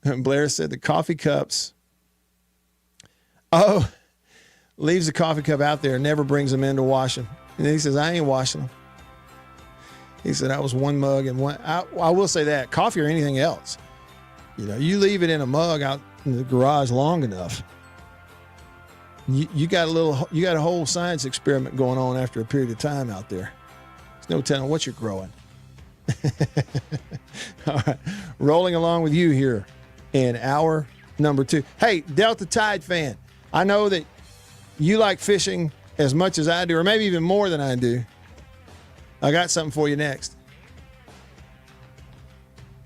[SPEAKER 2] And Blair said the coffee cups. Oh, leaves the coffee cup out there, never brings them in to wash them. And then he says, I ain't washing them. He said, I was one mug and one. I will say that coffee or anything else, you leave it in a mug out in the garage long enough. You got a whole science experiment going on after a period of time out there. There's no telling what you're growing. All right. Rolling along with you here in hour number 2. Hey, Delta Tide fan, I know that you like fishing as much as I do, or maybe even more than I do. I got something for you next.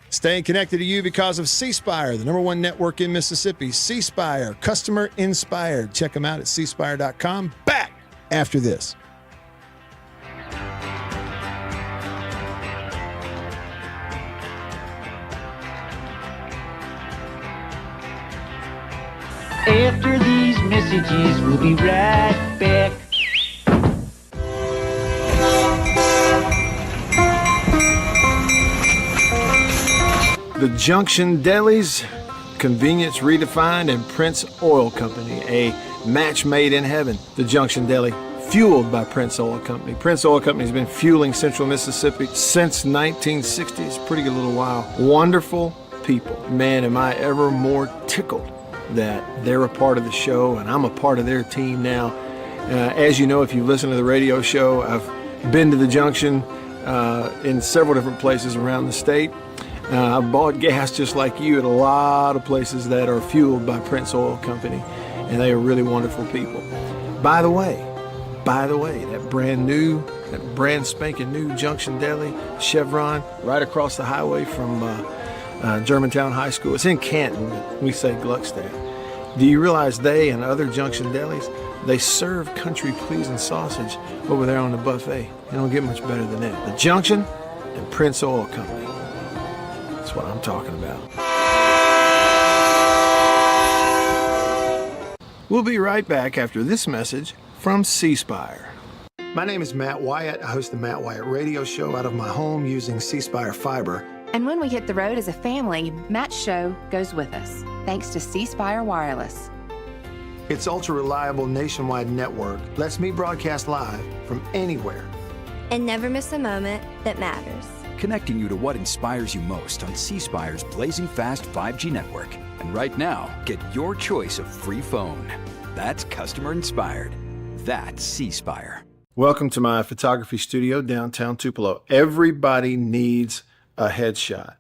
[SPEAKER 2] Staying connected to you because of C Spire, the #1 network in Mississippi. C Spire, customer inspired. Check them out at cspire.com. Back after this.
[SPEAKER 3] After these messages, we'll be right back.
[SPEAKER 2] The Junction Deli's, convenience redefined, and Prince Oil Company, a match made in heaven. The Junction Deli, fueled by Prince Oil Company. Prince Oil Company has been fueling Central Mississippi since 1960. It's a pretty good little while. Wonderful people. Man, am I ever more tickled that they're a part of the show and I'm a part of their team now. As you know, if you listen to the radio show, I've been to the Junction in several different places around the state. I've bought gas just like you at a lot of places that are fueled by Prince Oil Company, and they are really wonderful people. By the way, that brand spanking new Junction Deli, Chevron, right across the highway from Germantown High School. It's in Canton. We say Gluckstadt. Do you realize they and other Junction Delis, they serve country pleasing sausage over there on the buffet? They don't get much better than that. The Junction and Prince Oil Company. That's what I'm talking about. We'll be right back after this message from C Spire. My name is Matt Wyatt. I host the Matt Wyatt radio show out of my home using C Spire fiber.
[SPEAKER 4] And when we hit the road as a family, Matt's show goes with us, thanks to C Spire Wireless.
[SPEAKER 2] Its ultra-reliable nationwide network lets me broadcast live from anywhere.
[SPEAKER 5] And never miss a moment that matters.
[SPEAKER 6] Connecting you to what inspires you most on C Spire's blazing fast 5G network. And right now, get your choice of free phone. That's customer inspired. That's C Spire.
[SPEAKER 2] Welcome to my photography studio downtown Tupelo. Everybody needs a headshot,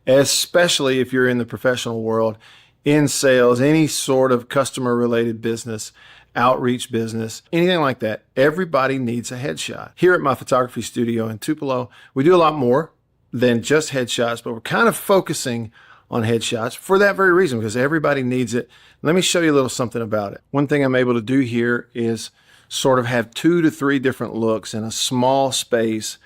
[SPEAKER 2] especially if you're in the professional world, in sales, any sort of customer related business, outreach business, anything like that. Everybody needs a headshot. Here at my photography studio in Tupelo, we do a lot more than just headshots, but we're kind of focusing on headshots for that very reason, because everybody needs it. Let me show you a little something about it. One thing I'm able to do here is sort of have 2 to 3 different looks in a small space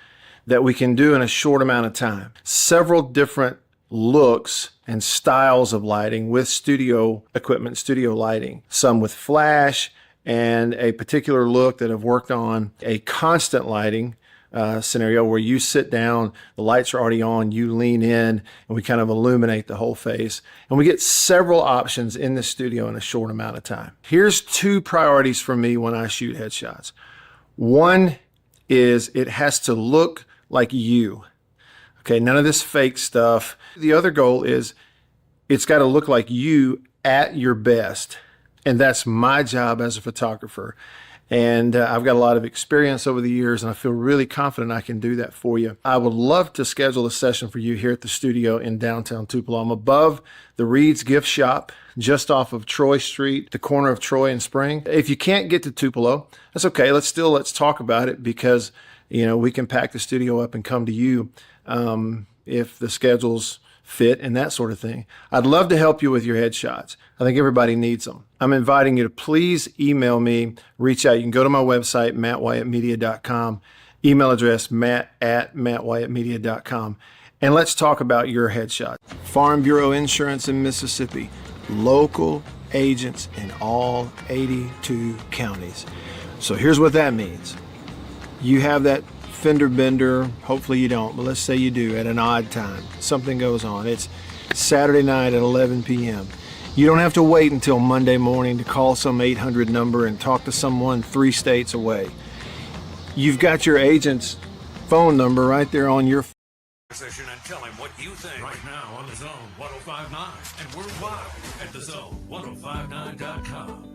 [SPEAKER 2] that we can do in a short amount of time. Several different looks and styles of lighting with studio equipment, studio lighting. Some with flash, and a particular look that I've worked on, a constant lighting scenario where you sit down, the lights are already on, you lean in, and we kind of illuminate the whole face. And we get several options in the studio in a short amount of time. Here's 2 priorities for me when I shoot headshots. One is it has to look like you. Okay, none of this fake stuff. The other goal is it's got to look like you at your best. And that's my job as a photographer. And I've got a lot of experience over the years, and I feel really confident I can do that for you. I would love to schedule a session for you here at the studio in downtown Tupelo. I'm above the Reed's Gift Shop, just off of Troy Street, the corner of Troy and Spring. If you can't get to Tupelo, that's okay. Let's talk about it, because we can pack the studio up and come to you if the schedules fit and that sort of thing. I'd love to help you with your headshots. I think everybody needs them. I'm inviting you to please email me, reach out. You can go to my website, mattwyattmedia.com, email address matt@mattwyattmedia.com, and let's talk about your headshot. Farm Bureau Insurance in Mississippi, local, agents in all 82 counties. So here's what that means. You have that fender bender, hopefully you don't, but let's say you do at an odd time. Something goes on. It's Saturday night at 11 p.m. You don't have to wait until Monday morning to call some 800 number and talk to someone 3 states away. You've got your agent's phone number right there on your
[SPEAKER 1] Session and tell him what you think right now on the Zone 1059 and worldwide at thezone1059.com.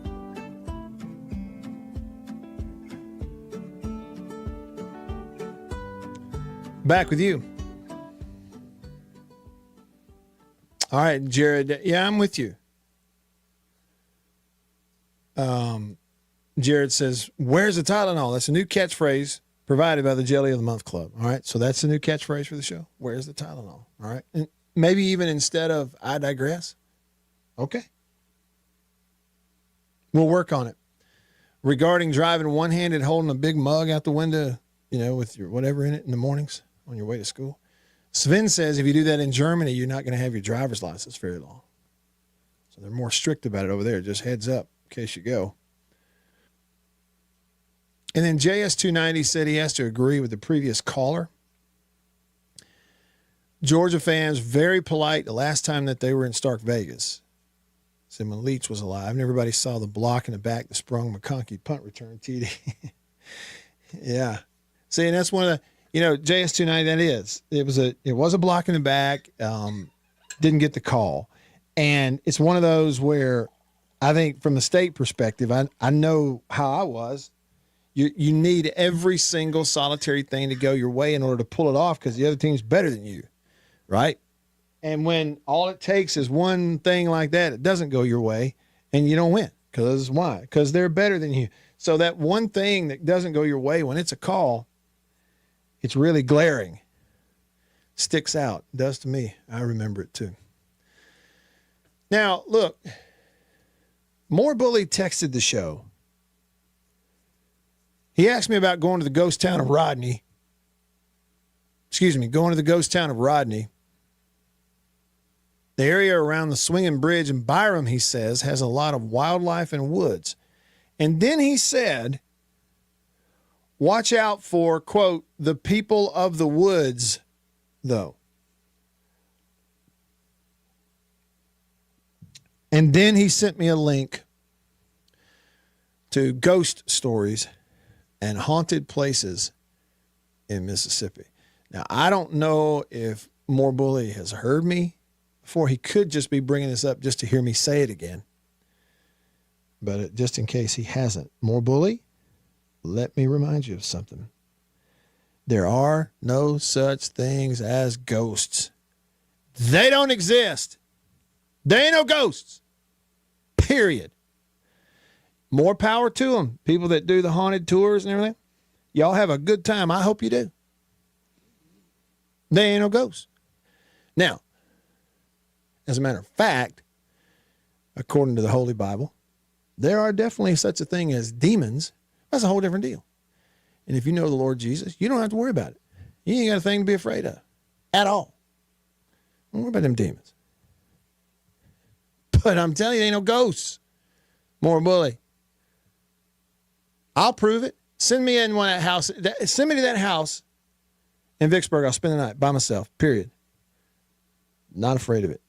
[SPEAKER 2] Back with you. All right, Jared. Yeah, I'm with you. Jared says, where's the Tylenol? That's a new catchphrase provided by the Jelly of the Month Club. All right, so that's the new catchphrase for the show. Where's the Tylenol? All right, and maybe even instead of I digress. Okay. We'll work on it. Regarding driving one-handed, holding a big mug out the window, with your whatever in it in the mornings on your way to school. Sven says if you do that in Germany, you're not going to have your driver's license very long. So they're more strict about it over there. Just heads up in case you go. And then JS290 said he has to agree with the previous caller. Georgia fans, very polite the last time that they were in Stark Vegas. Said when Leach was alive and everybody saw the block in the back that sprung McConkey punt return TD. Yeah. See, and that's one of the, JS290, that is. It was a block in the back, didn't get the call. And it's one of those where I think from the state perspective, I know how I was. You need every single solitary thing to go your way in order to pull it off because the other team's better than you, right? And when all it takes is one thing like that, it doesn't go your way, and you don't win. Because why? Because they're better than you. So that one thing that doesn't go your way when it's a call, it's really glaring. Sticks out. It does to me. I remember it too. Now, look, More Bully texted the show. He asked me about going to the ghost town of Rodney. Going to the ghost town of Rodney. The area around the Swinging Bridge in Byram, he says, has a lot of wildlife and woods. And then he said, watch out for, quote, the people of the woods, though. And then he sent me a link to ghost stories and haunted places in Mississippi. Now, I don't know if More Bully has heard me before. He could just be bringing this up just to hear me say it again. But just in case he hasn't. More Bully, let me remind you of something. There are no such things as ghosts. They don't exist. There ain't no ghosts. Period. More power to them. People that do the haunted tours and everything. Y'all have a good time. I hope you do. There ain't no ghosts. Now, as a matter of fact, according to the Holy Bible, there are definitely such a thing as demons. That's a whole different deal. And if you know the Lord Jesus, you don't have to worry about it. You ain't got a thing to be afraid of at all. Don't worry about them demons. But I'm telling you, there ain't no ghosts. More Bully. I'll prove it. Send me in one of that house. Send me to that house in Vicksburg. I'll spend the night by myself, period. Not afraid of it.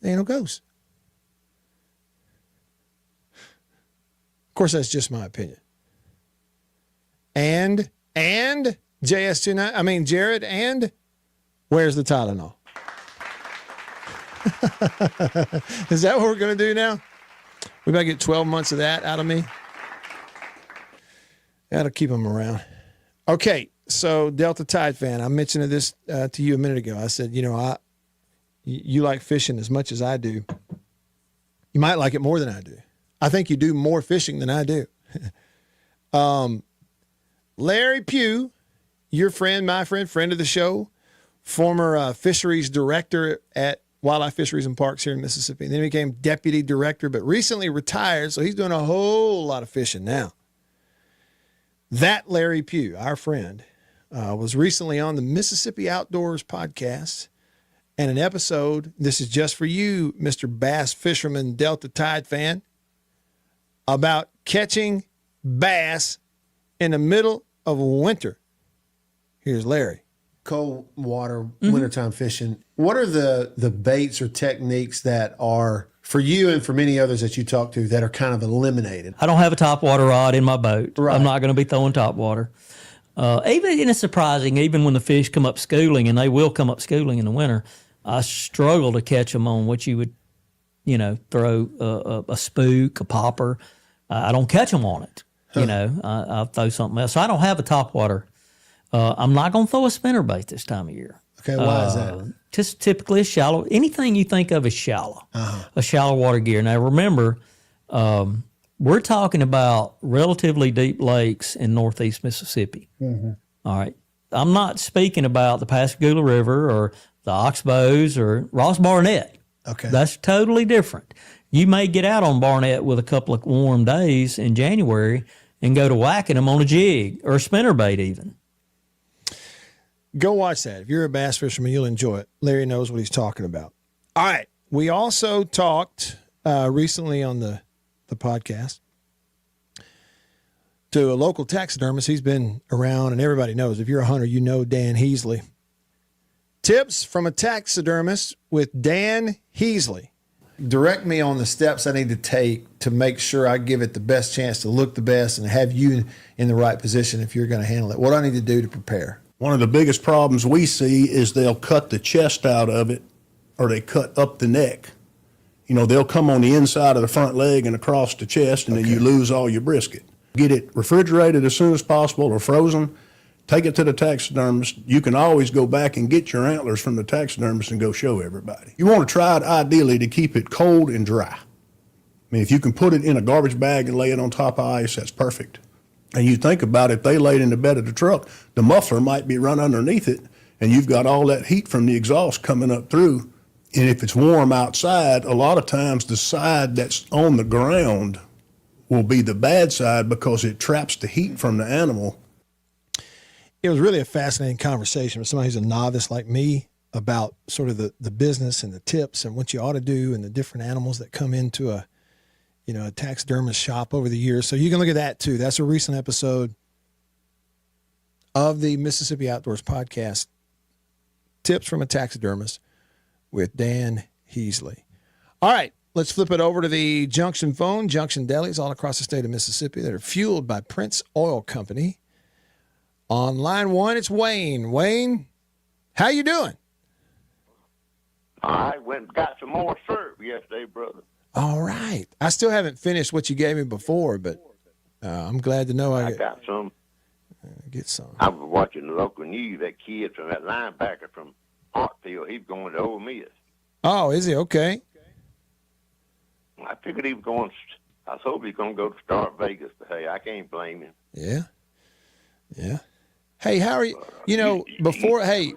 [SPEAKER 2] There ain't no ghosts. Of course, that's just my opinion. And JS29, Jared, and where's the Tylenol? Is that what we're going to do now? We better get 12 months of that out of me. That'll keep them around. Okay, so Delta Tide fan, I mentioned this to you a minute ago. I said, you like fishing as much as I do. You might like it more than I do. I think you do more fishing than I do. Larry Pugh, your friend, my friend of the show, former fisheries director at Wildlife Fisheries and Parks here in Mississippi. And then he became deputy director, but recently retired, so he's doing a whole lot of fishing now. That Larry Pugh, our friend, was recently on the Mississippi Outdoors podcast and an episode, this is just for you, Mr. Bass Fisherman Delta Tide fan, about catching bass in the middle of winter. Here's Larry.
[SPEAKER 14] Cold water, wintertime fishing. What are the baits or techniques that are, for you and for many others that you talk to, that are kind of eliminated?
[SPEAKER 15] I don't have a topwater rod in my boat.
[SPEAKER 14] Right.
[SPEAKER 15] I'm not going to be throwing topwater. Even, and it's surprising, even when the fish come up schooling, and they will come up schooling in the winter, I struggle to catch them on what you would, throw a spook, a popper. I don't catch them on it. I'll throw something else. So I don't have a topwater. I'm not going to throw a spinnerbait this time of year.
[SPEAKER 14] Okay, why is that?
[SPEAKER 15] Just typically a shallow. Anything you think of as shallow, a shallow water gear. Now remember, we're talking about relatively deep lakes in northeast Mississippi.
[SPEAKER 14] Mm-hmm.
[SPEAKER 15] All right, I'm not speaking about the Pascagoula River or the Oxbows or Ross Barnett.
[SPEAKER 14] Okay,
[SPEAKER 15] that's totally different. You may get out on Barnett with a couple of warm days in January and go to whacking them on a jig or a spinnerbait even.
[SPEAKER 2] Go watch that. If you're a bass fisherman, you'll enjoy it. Larry knows what he's talking about. All right. We also talked recently on the podcast to a local taxidermist. He's been around, and everybody knows. If you're a hunter, you know Dan Heasley. Tips from a taxidermist with Dan Heasley.
[SPEAKER 14] Direct me on the steps I need to take to make sure I give it the best chance to look the best and have you in the right position if you're going to handle it. What do I need to do to prepare?
[SPEAKER 16] One of the biggest problems we see is they'll cut the chest out of it, or they cut up the neck. They'll come on the inside of the front leg and across the chest, and then you lose all your brisket. Get it refrigerated as soon as possible or frozen. Take it to the taxidermist. You can always go back and get your antlers from the taxidermist and go show everybody. You want to try it ideally to keep it cold and dry. If you can put it in a garbage bag and lay it on top of ice, that's perfect. And you think about it, they laid in the bed of the truck, the muffler might be run underneath it, and you've got all that heat from the exhaust coming up through. And if it's warm outside, a lot of times the side that's on the ground will be the bad side because it traps the heat from the animal.
[SPEAKER 2] It was really a fascinating conversation with somebody who's a novice like me about sort of the business and the tips and what you ought to do and the different animals that come into a taxidermist shop over the years. So you can look at that too. That's a recent episode of the Mississippi Outdoors podcast, Tips from a Taxidermist with Dan Heasley. All right, let's flip it over to the Junction phone. Junction delis all across the state of Mississippi that are fueled by Prince Oil Company. On line one, it's Wayne. Wayne, how you doing?
[SPEAKER 17] I went and got some more syrup yesterday, brother.
[SPEAKER 2] All right. I still haven't finished what you gave me before, but I'm glad to know
[SPEAKER 17] I got some.
[SPEAKER 2] Get some.
[SPEAKER 17] I was watching the local news. That kid from that linebacker from Hartfield, he's going to Ole Miss.
[SPEAKER 2] Oh, is he? Okay.
[SPEAKER 17] I figured he was going. I was hoping he's going to go to Start Vegas, but hey, I can't blame him.
[SPEAKER 2] Yeah. Hey, how are you?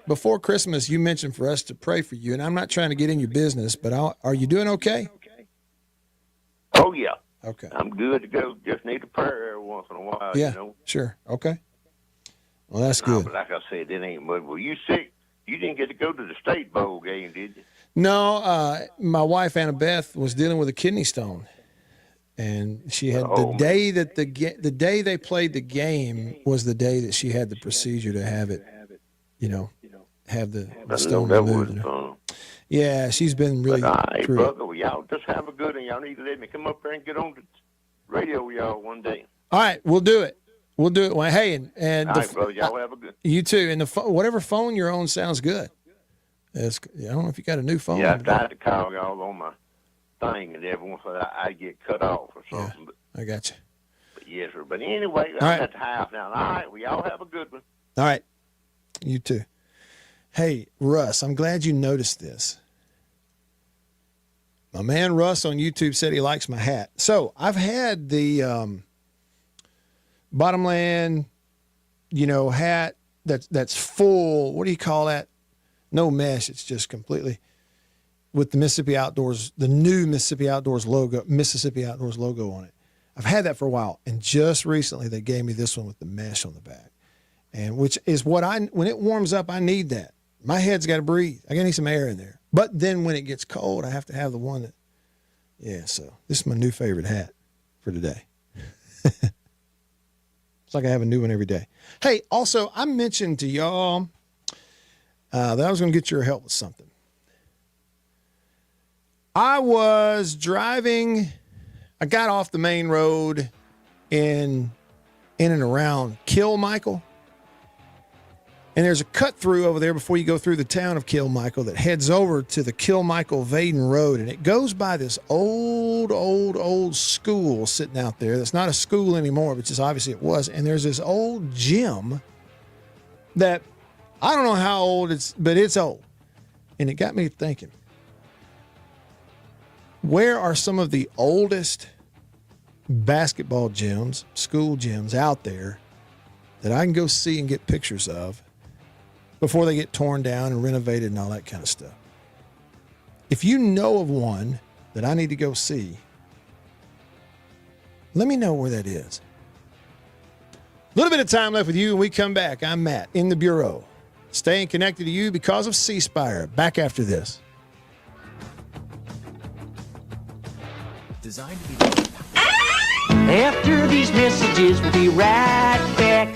[SPEAKER 2] Before Christmas, you mentioned for us to pray for you, and I'm not trying to get in your business, but are you doing okay?
[SPEAKER 17] Oh, yeah.
[SPEAKER 2] Okay.
[SPEAKER 17] I'm good to go. Just need a prayer every once in a while,
[SPEAKER 2] Yeah, sure. Okay. Well, that's good.
[SPEAKER 17] But like I said, it ain't much. Were you sick? You didn't get to go to the State Bowl game, did you?
[SPEAKER 2] No, my wife, Annabeth, was dealing with a kidney stone. And she had the day that the day they played the game was the day that she had the procedure to have it, have the stone removed. Yeah, she's been really.
[SPEAKER 17] Hey, brother, well, y'all just have a good one. Y'all need to let me come up there and get on the radio with y'all one day.
[SPEAKER 2] All right, we'll do it. Well, hey, and
[SPEAKER 17] all right, brother, y'all have a good.
[SPEAKER 2] You too. And whatever phone you're on sounds good. I don't know if you got a new phone.
[SPEAKER 17] Yeah, I tried to call y'all on my thing, and every once in a while I get cut off or something.
[SPEAKER 2] Yeah, but I got you.
[SPEAKER 17] But yes, sir. But anyway, I'm at the house now. All right, well, y'all have a good one.
[SPEAKER 2] All right, you too. Hey, Russ, I'm glad you noticed this. My man Russ on YouTube said he likes my hat. So I've had the Bottomland, hat that's full. What do you call that? No mesh. It's just completely with the Mississippi Outdoors, the new Mississippi Outdoors logo on it. I've had that for a while, and just recently they gave me this one with the mesh on the back, and which is what when it warms up, I need that. My head's got to breathe. I got to need some air in there. But then when it gets cold, I have to have the one that, yeah, so this is my new favorite hat for today. It's like I have a new one every day. Hey, also, I mentioned to y'all that I was going to get your help with something. I was driving, I got off the main road in and around 𝐷𝐿𝐫𝐦. And there's a cut through over there before you go through the town of 𝐷𝐿𝐫𝐦 that heads over to the 𝐷𝐿𝐫𝐦 Road. And it goes by this old school sitting out there. That's not a school anymore, but just obviously it was. And there's this old gym that I don't know how old it's, but it's old. And it got me thinking, where are some of the oldest basketball gyms, school gyms out there that I can go see and get pictures of before they get torn down and renovated and all that kind of stuff? If you know of one that I need to go see, let me know where that is. A little bit of time left with you when we come back. I'm Matt in the Bureau, staying connected to you because of C Spire. Back after this.
[SPEAKER 10] Designed to be...
[SPEAKER 3] After these messages, we'll be right back.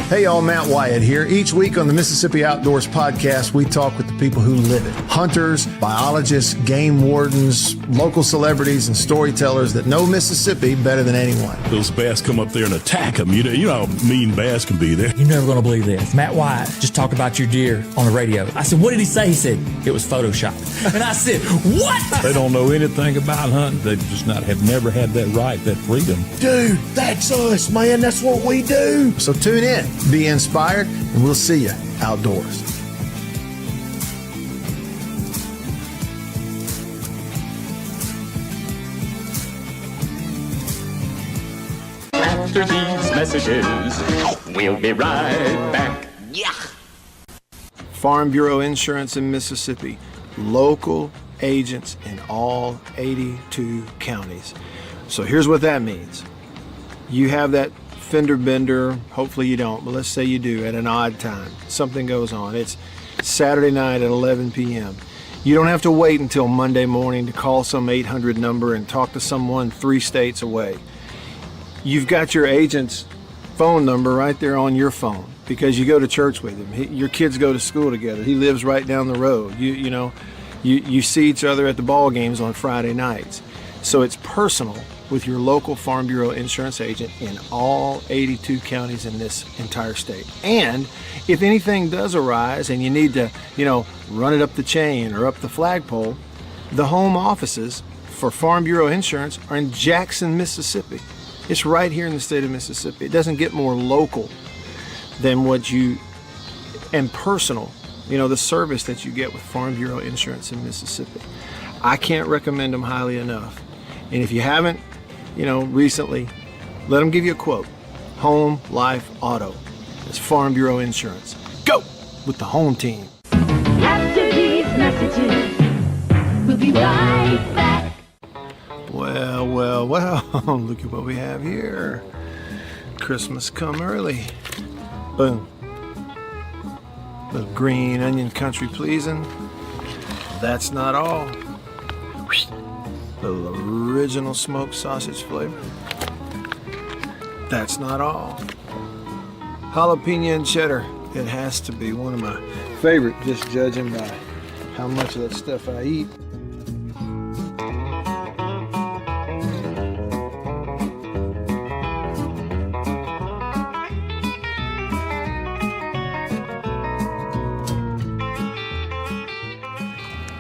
[SPEAKER 2] Hey y'all, Matt Wyatt here. Each week on the Mississippi Outdoors Podcast, we talk with the people who live it. Hunters, biologists, game wardens, local celebrities, and storytellers that know Mississippi better than anyone.
[SPEAKER 11] Those bass come up there and attack them. You know how mean bass can be there.
[SPEAKER 12] You're never going to believe this. Matt Wyatt just talked about your deer on the radio. I said, what did he say? He said, it was Photoshopped. And I said, what?
[SPEAKER 11] They don't know anything about hunting. They just have never had that right, that freedom.
[SPEAKER 14] Dude, that's us, man. That's what we do.
[SPEAKER 2] So tune in, be inspired, and we'll see you outdoors.
[SPEAKER 13] After these messages, we'll be right back.
[SPEAKER 3] Yeah.
[SPEAKER 2] Farm Bureau Insurance in Mississippi. Local agents in all 82 counties. So here's what that means. You have that fender bender, hopefully you don't, but let's say you do at an odd time. Something goes on. It's Saturday night at 11 p.m. You don't have to wait until Monday morning to call some 800 number and talk to someone 3 states away. You've got your agent's phone number right there on your phone because you go to church with him. Your kids go to school together. He lives right down the road. You see each other at the ball games on Friday nights. So it's personal with your local Farm Bureau insurance agent in all 82 counties in this entire state. And if anything does arise and you need to, run it up the chain or up the flagpole, the home offices for Farm Bureau Insurance are in Jackson, Mississippi. It's right here in the state of Mississippi. It doesn't get more local than and personal, the service that you get with Farm Bureau Insurance in Mississippi. I can't recommend them highly enough. And if you haven't, recently, let them give you a quote. Home, life, auto. It's Farm Bureau Insurance. Go with the home team.
[SPEAKER 3] After these messages, we'll be right back.
[SPEAKER 2] Well, look at what we have here. Christmas come early. Boom. Little green onion country pleasing. That's not all. Little original smoked sausage flavor. That's not all. Jalapeno and cheddar. It has to be one of my favorite, just judging by how much of that stuff I eat.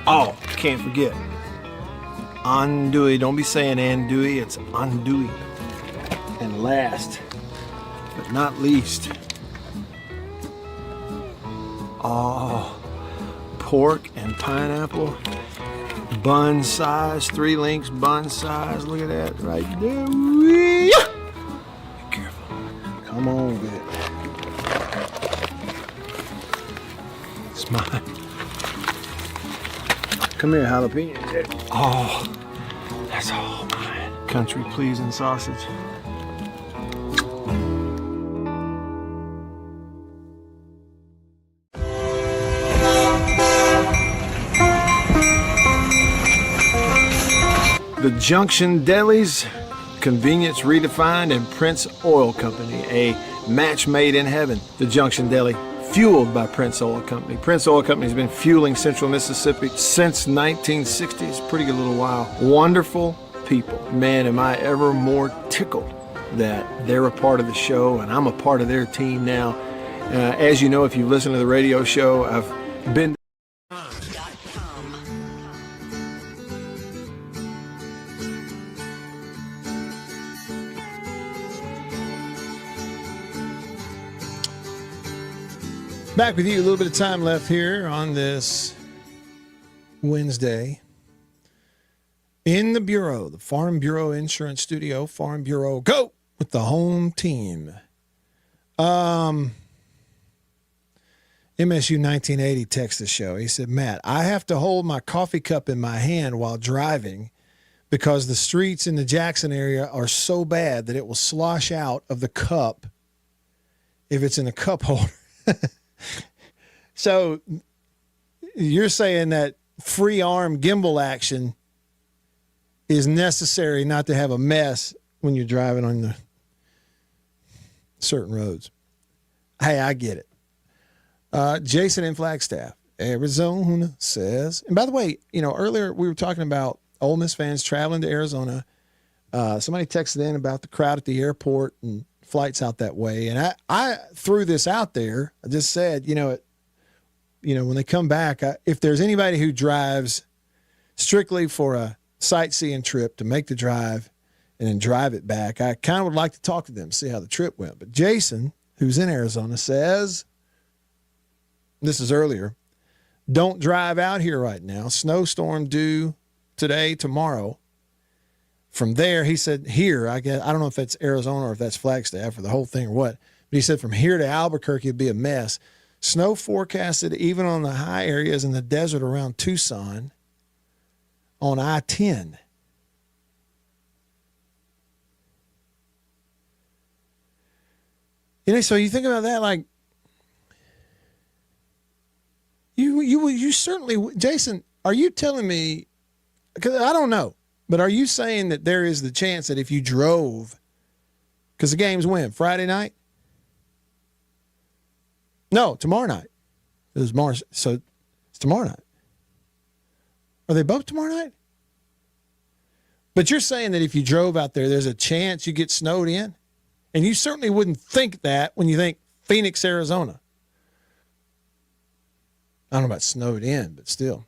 [SPEAKER 2] Oh, can't forget. Andouille. Don't be saying andouille, it's andouille. And last, but not least, pork and pineapple, bun size, 3 links bun size. Look at that right there. Be careful. Come on with it. It's mine. Come here, jalapeno. Oh, that's all mine. Country pleasing sausage. The Junction Delis, Convenience Redefined, and Prince Oil Company, a match made in heaven. The Junction Deli, fueled by Prince Oil Company. Prince Oil Company has been fueling Central Mississippi since 1960. It's a pretty good little while. Wonderful people. Man, am I ever more tickled that they're a part of the show and I'm a part of their team now. As you know, if you listen to the radio show, I've been back with you. A little bit of time left here on this Wednesday. In the Bureau, the Farm Bureau Insurance Studio, Farm Bureau, go with the home team. MSU 1980 texted the show. He said, Matt, I have to hold my coffee cup in my hand while driving because the streets in the Jackson area are so bad that it will slosh out of the cup if it's in a cup holder. So you're saying that free arm gimbal action is necessary not to have a mess when you're driving on the certain roads. Hey, I get it. Jason in Flagstaff, Arizona says, and by the way, earlier we were talking about Ole Miss fans traveling to Arizona. Somebody texted in about the crowd at the airport and flights out that way. And I threw this out there. I just said, when they come back, if there's anybody who drives strictly for a sightseeing trip to make the drive and then drive it back, I kind of would like to talk to them, see how the trip went. But Jason, who's in Arizona, says, this is earlier, don't drive out here right now. Snowstorm due today, tomorrow. From there, he said, here, I guess, I don't know if that's Arizona or if that's Flagstaff or the whole thing or what, but he said from here to Albuquerque it'd be a mess. Snow forecasted even on the high areas in the desert around Tucson on I-10. So you think about that, like, you certainly, Jason, are you telling me, because I don't know, but are you saying that there is the chance that if you drove, because the game's when? Friday night? No, tomorrow night. It was March, so it's tomorrow night. Are they both tomorrow night? But you're saying that if you drove out there, there's a chance you get snowed in? And you certainly wouldn't think that when you think Phoenix, Arizona. I don't know about snowed in, but still,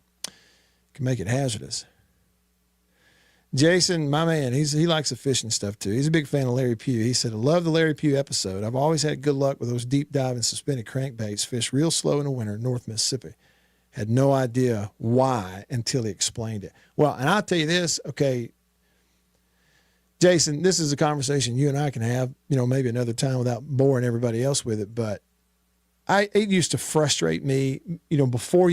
[SPEAKER 2] can make it hazardous. Jason, my man, he likes the fishing stuff too. He's a big fan of Larry Pugh. He said, I love the Larry Pugh episode. I've always had good luck with those deep diving suspended crankbaits, fish real slow in the winter, North Mississippi. Had no idea why until he explained it. Well, and I'll tell you this, okay, Jason, this is a conversation you and I can have, maybe another time without boring everybody else with it, but it used to frustrate me, before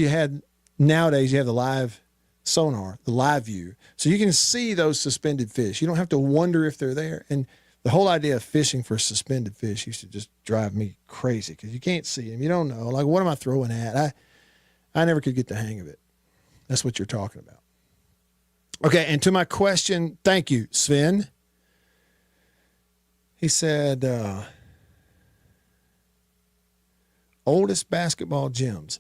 [SPEAKER 2] nowadays you have the live sonar, the live view. So you can see those suspended fish. You don't have to wonder if they're there. And the whole idea of fishing for suspended fish used to just drive me crazy because you can't see them. You don't know. Like, what am I throwing at? I never could get the hang of it. That's what you're talking about. Okay, and to my question, thank you, Sven. He said, oldest basketball gyms.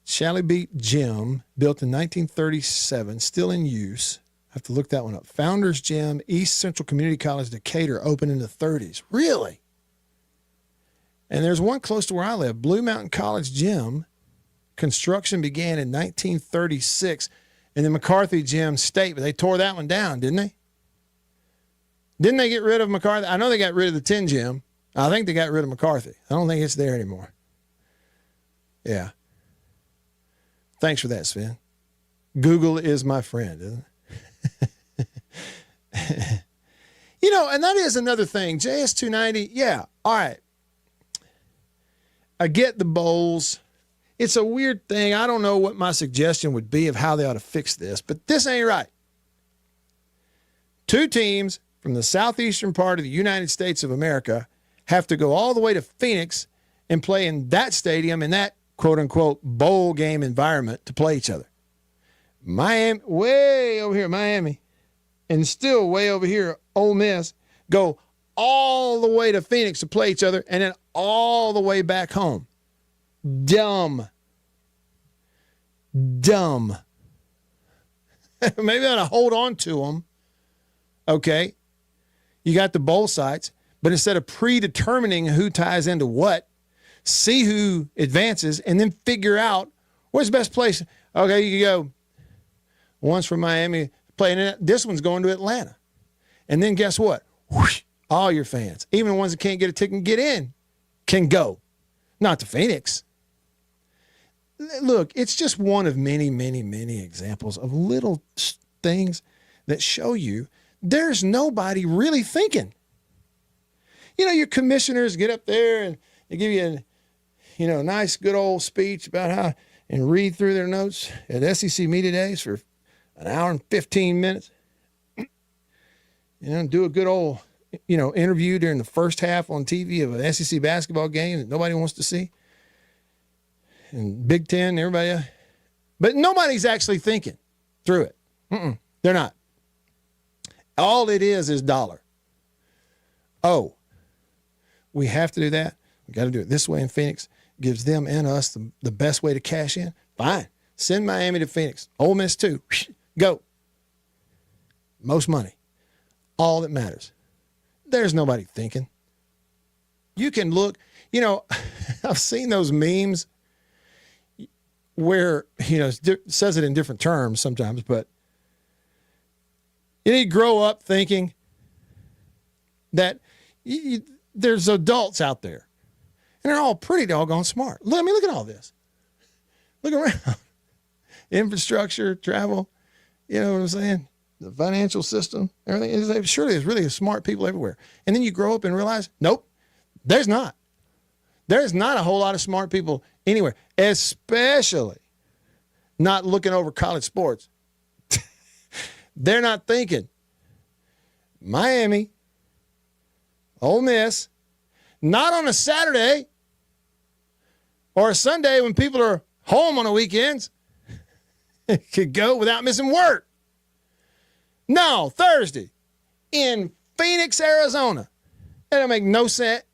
[SPEAKER 2] Shalley Beat Gym, built in 1937, still in use. I have to look that one up. Founders Gym, East Central Community College, Decatur, opened in the 30s. Really? And there's one close to where I live, Blue Mountain College Gym. Construction began in 1936. And the McCarthy Gym State, but they tore that one down, didn't they? Didn't they get rid of McCarthy? I know they got rid of the 10 Gym. I think they got rid of McCarthy. I don't think it's there anymore. Yeah. Thanks for that, Sven. Google is my friend, isn't it? And that is another thing. JS290, yeah, all right. I get the bowls. It's a weird thing. I don't know what my suggestion would be of how they ought to fix this, but this ain't right. Two teams from the southeastern part of the United States of America have to go all the way to Phoenix and play in that stadium in that quote-unquote bowl game environment to play each other. Miami, way over here, Miami, and still way over here, Ole Miss, go all the way to Phoenix to play each other and then all the way back home. Dumb. Maybe I ought to hold on to them. Okay. You got the bowl sites, but instead of predetermining who ties into what, see who advances and then figure out where's the best place. Okay, you go. One's from Miami playing. This one's going to Atlanta. And then guess what? Whoosh, all your fans, even the ones that can't get a ticket and get in, can go. Not to Phoenix. Look, it's just one of many, many, many examples of little things that show you there's nobody really thinking. You know, your commissioners get up there and they give you a nice, good old speech about how, and read through their notes at SEC Media Days for an hour and 15 minutes. Do a good old, interview during the first half on TV of an SEC basketball game that nobody wants to see. And Big Ten, everybody else. But nobody's actually thinking through it. They're not. All it is dollar. Oh, we have to do that. We got to do it this way in Phoenix. Gives them and us the best way to cash in. Fine. Send Miami to Phoenix. Ole Miss too. Go. Most money. All that matters. There's nobody thinking. You can look, I've seen those memes where, it says it in different terms sometimes, but you grow up thinking that there's adults out there and they're all pretty doggone smart. Look at all this. Look around. Infrastructure, travel, you know what I'm saying? The financial system, everything. Surely there's really smart people everywhere. And then you grow up and realize, nope, there's not. There's not a whole lot of smart people anywhere, especially not looking over college sports. They're not thinking. Miami, Ole Miss, not on a Saturday or a Sunday when people are home on the weekends, could go without missing work. No, Thursday in Phoenix, Arizona. That don't make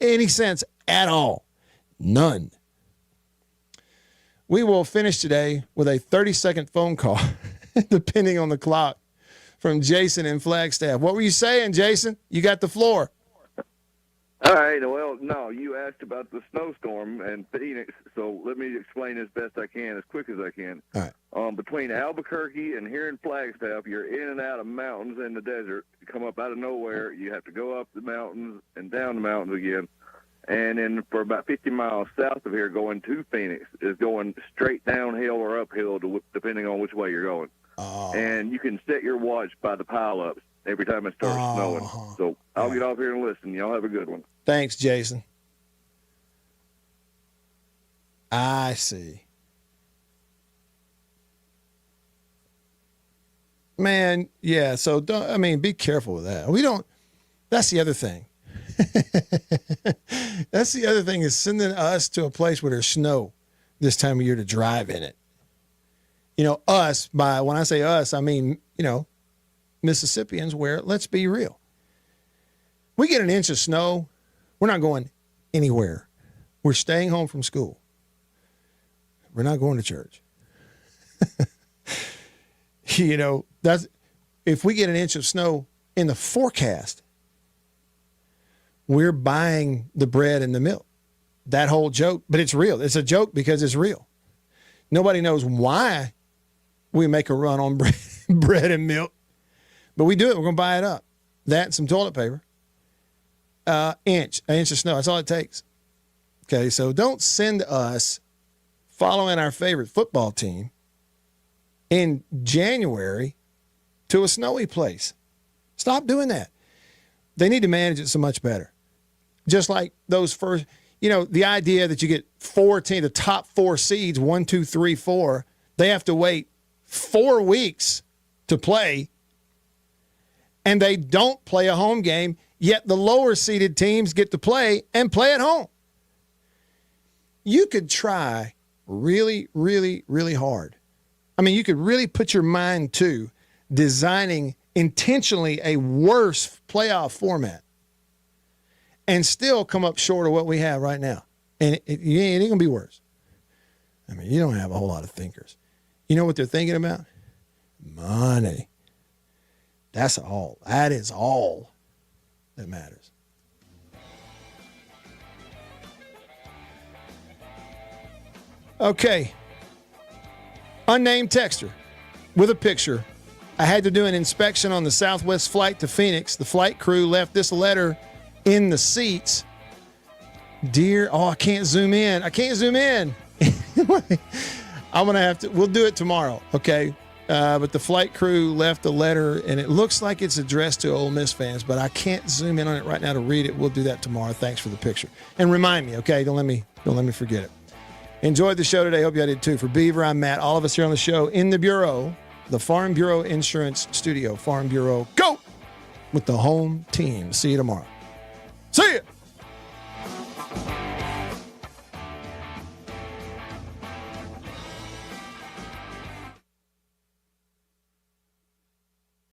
[SPEAKER 2] any sense at all. None. We will finish today with a 30-second phone call, depending on the clock, from Jason in Flagstaff. What were you saying, Jason? You got the floor.
[SPEAKER 18] All right. Well, no, you asked about the snowstorm in Phoenix, so let me explain as best I can, as quick as I can.
[SPEAKER 2] All right.
[SPEAKER 18] Between Albuquerque and here in Flagstaff, you're in and out of mountains in the desert. You come up out of nowhere. You have to go up the mountains and down the mountains again. And then for about 50 miles south of here, going to Phoenix, is going straight downhill or uphill, depending on which way you're going.
[SPEAKER 2] Oh.
[SPEAKER 18] And you can set your watch by the pileups every time it starts snowing. So I'll get off here and listen. Y'all have a good one.
[SPEAKER 2] Thanks, Jason. I see. Man, yeah, so be careful with that. That's the other thing. That's the other thing, is sending us to a place where there's snow this time of year to drive in it. Us, when I say us, I mean, Mississippians, where, let's be real, we get an inch of snow, we're not going anywhere. We're staying home from school. We're not going to church. That's if we get an inch of snow in the forecast, we're buying the bread and the milk. That whole joke, but it's real. It's a joke because it's real. Nobody knows why we make a run on bread and milk, but we do it. We're going to buy it up. That and some toilet paper. An inch of snow. That's all it takes. Okay, so don't send us following our favorite football team in January to a snowy place. Stop doing that. They need to manage it so much better. Just like those first, the idea that you get 4 teams, the top 4 seeds, 1, 2, 3, 4, they have to wait 4 weeks to play, and they don't play a home game, yet the lower seeded teams get to play and play at home. You could try really, really, really hard I mean, you could really put your mind to designing intentionally a worse playoff format and still come up short of what we have right now. And it ain't going to be worse. I mean, you don't have a whole lot of thinkers. You know what they're thinking about? Money. That's all. That is all that matters. Okay. Unnamed texter with a picture. I had to do an inspection on the Southwest flight to Phoenix. The flight crew left this letter in the seats. I can't zoom in. I'm going to have to, we'll do it tomorrow, okay? But the flight crew left a letter, and it looks like it's addressed to Ole Miss fans, but I can't zoom in on it right now to read it. We'll do that tomorrow. Thanks for the picture. And remind me, okay? Don't let me forget it. Enjoyed the show today. Hope you did too. For Beaver, I'm Matt. All of us here on the show in the Bureau, the Farm Bureau Insurance Studio. Farm Bureau, go with the home team. See you tomorrow. See ya.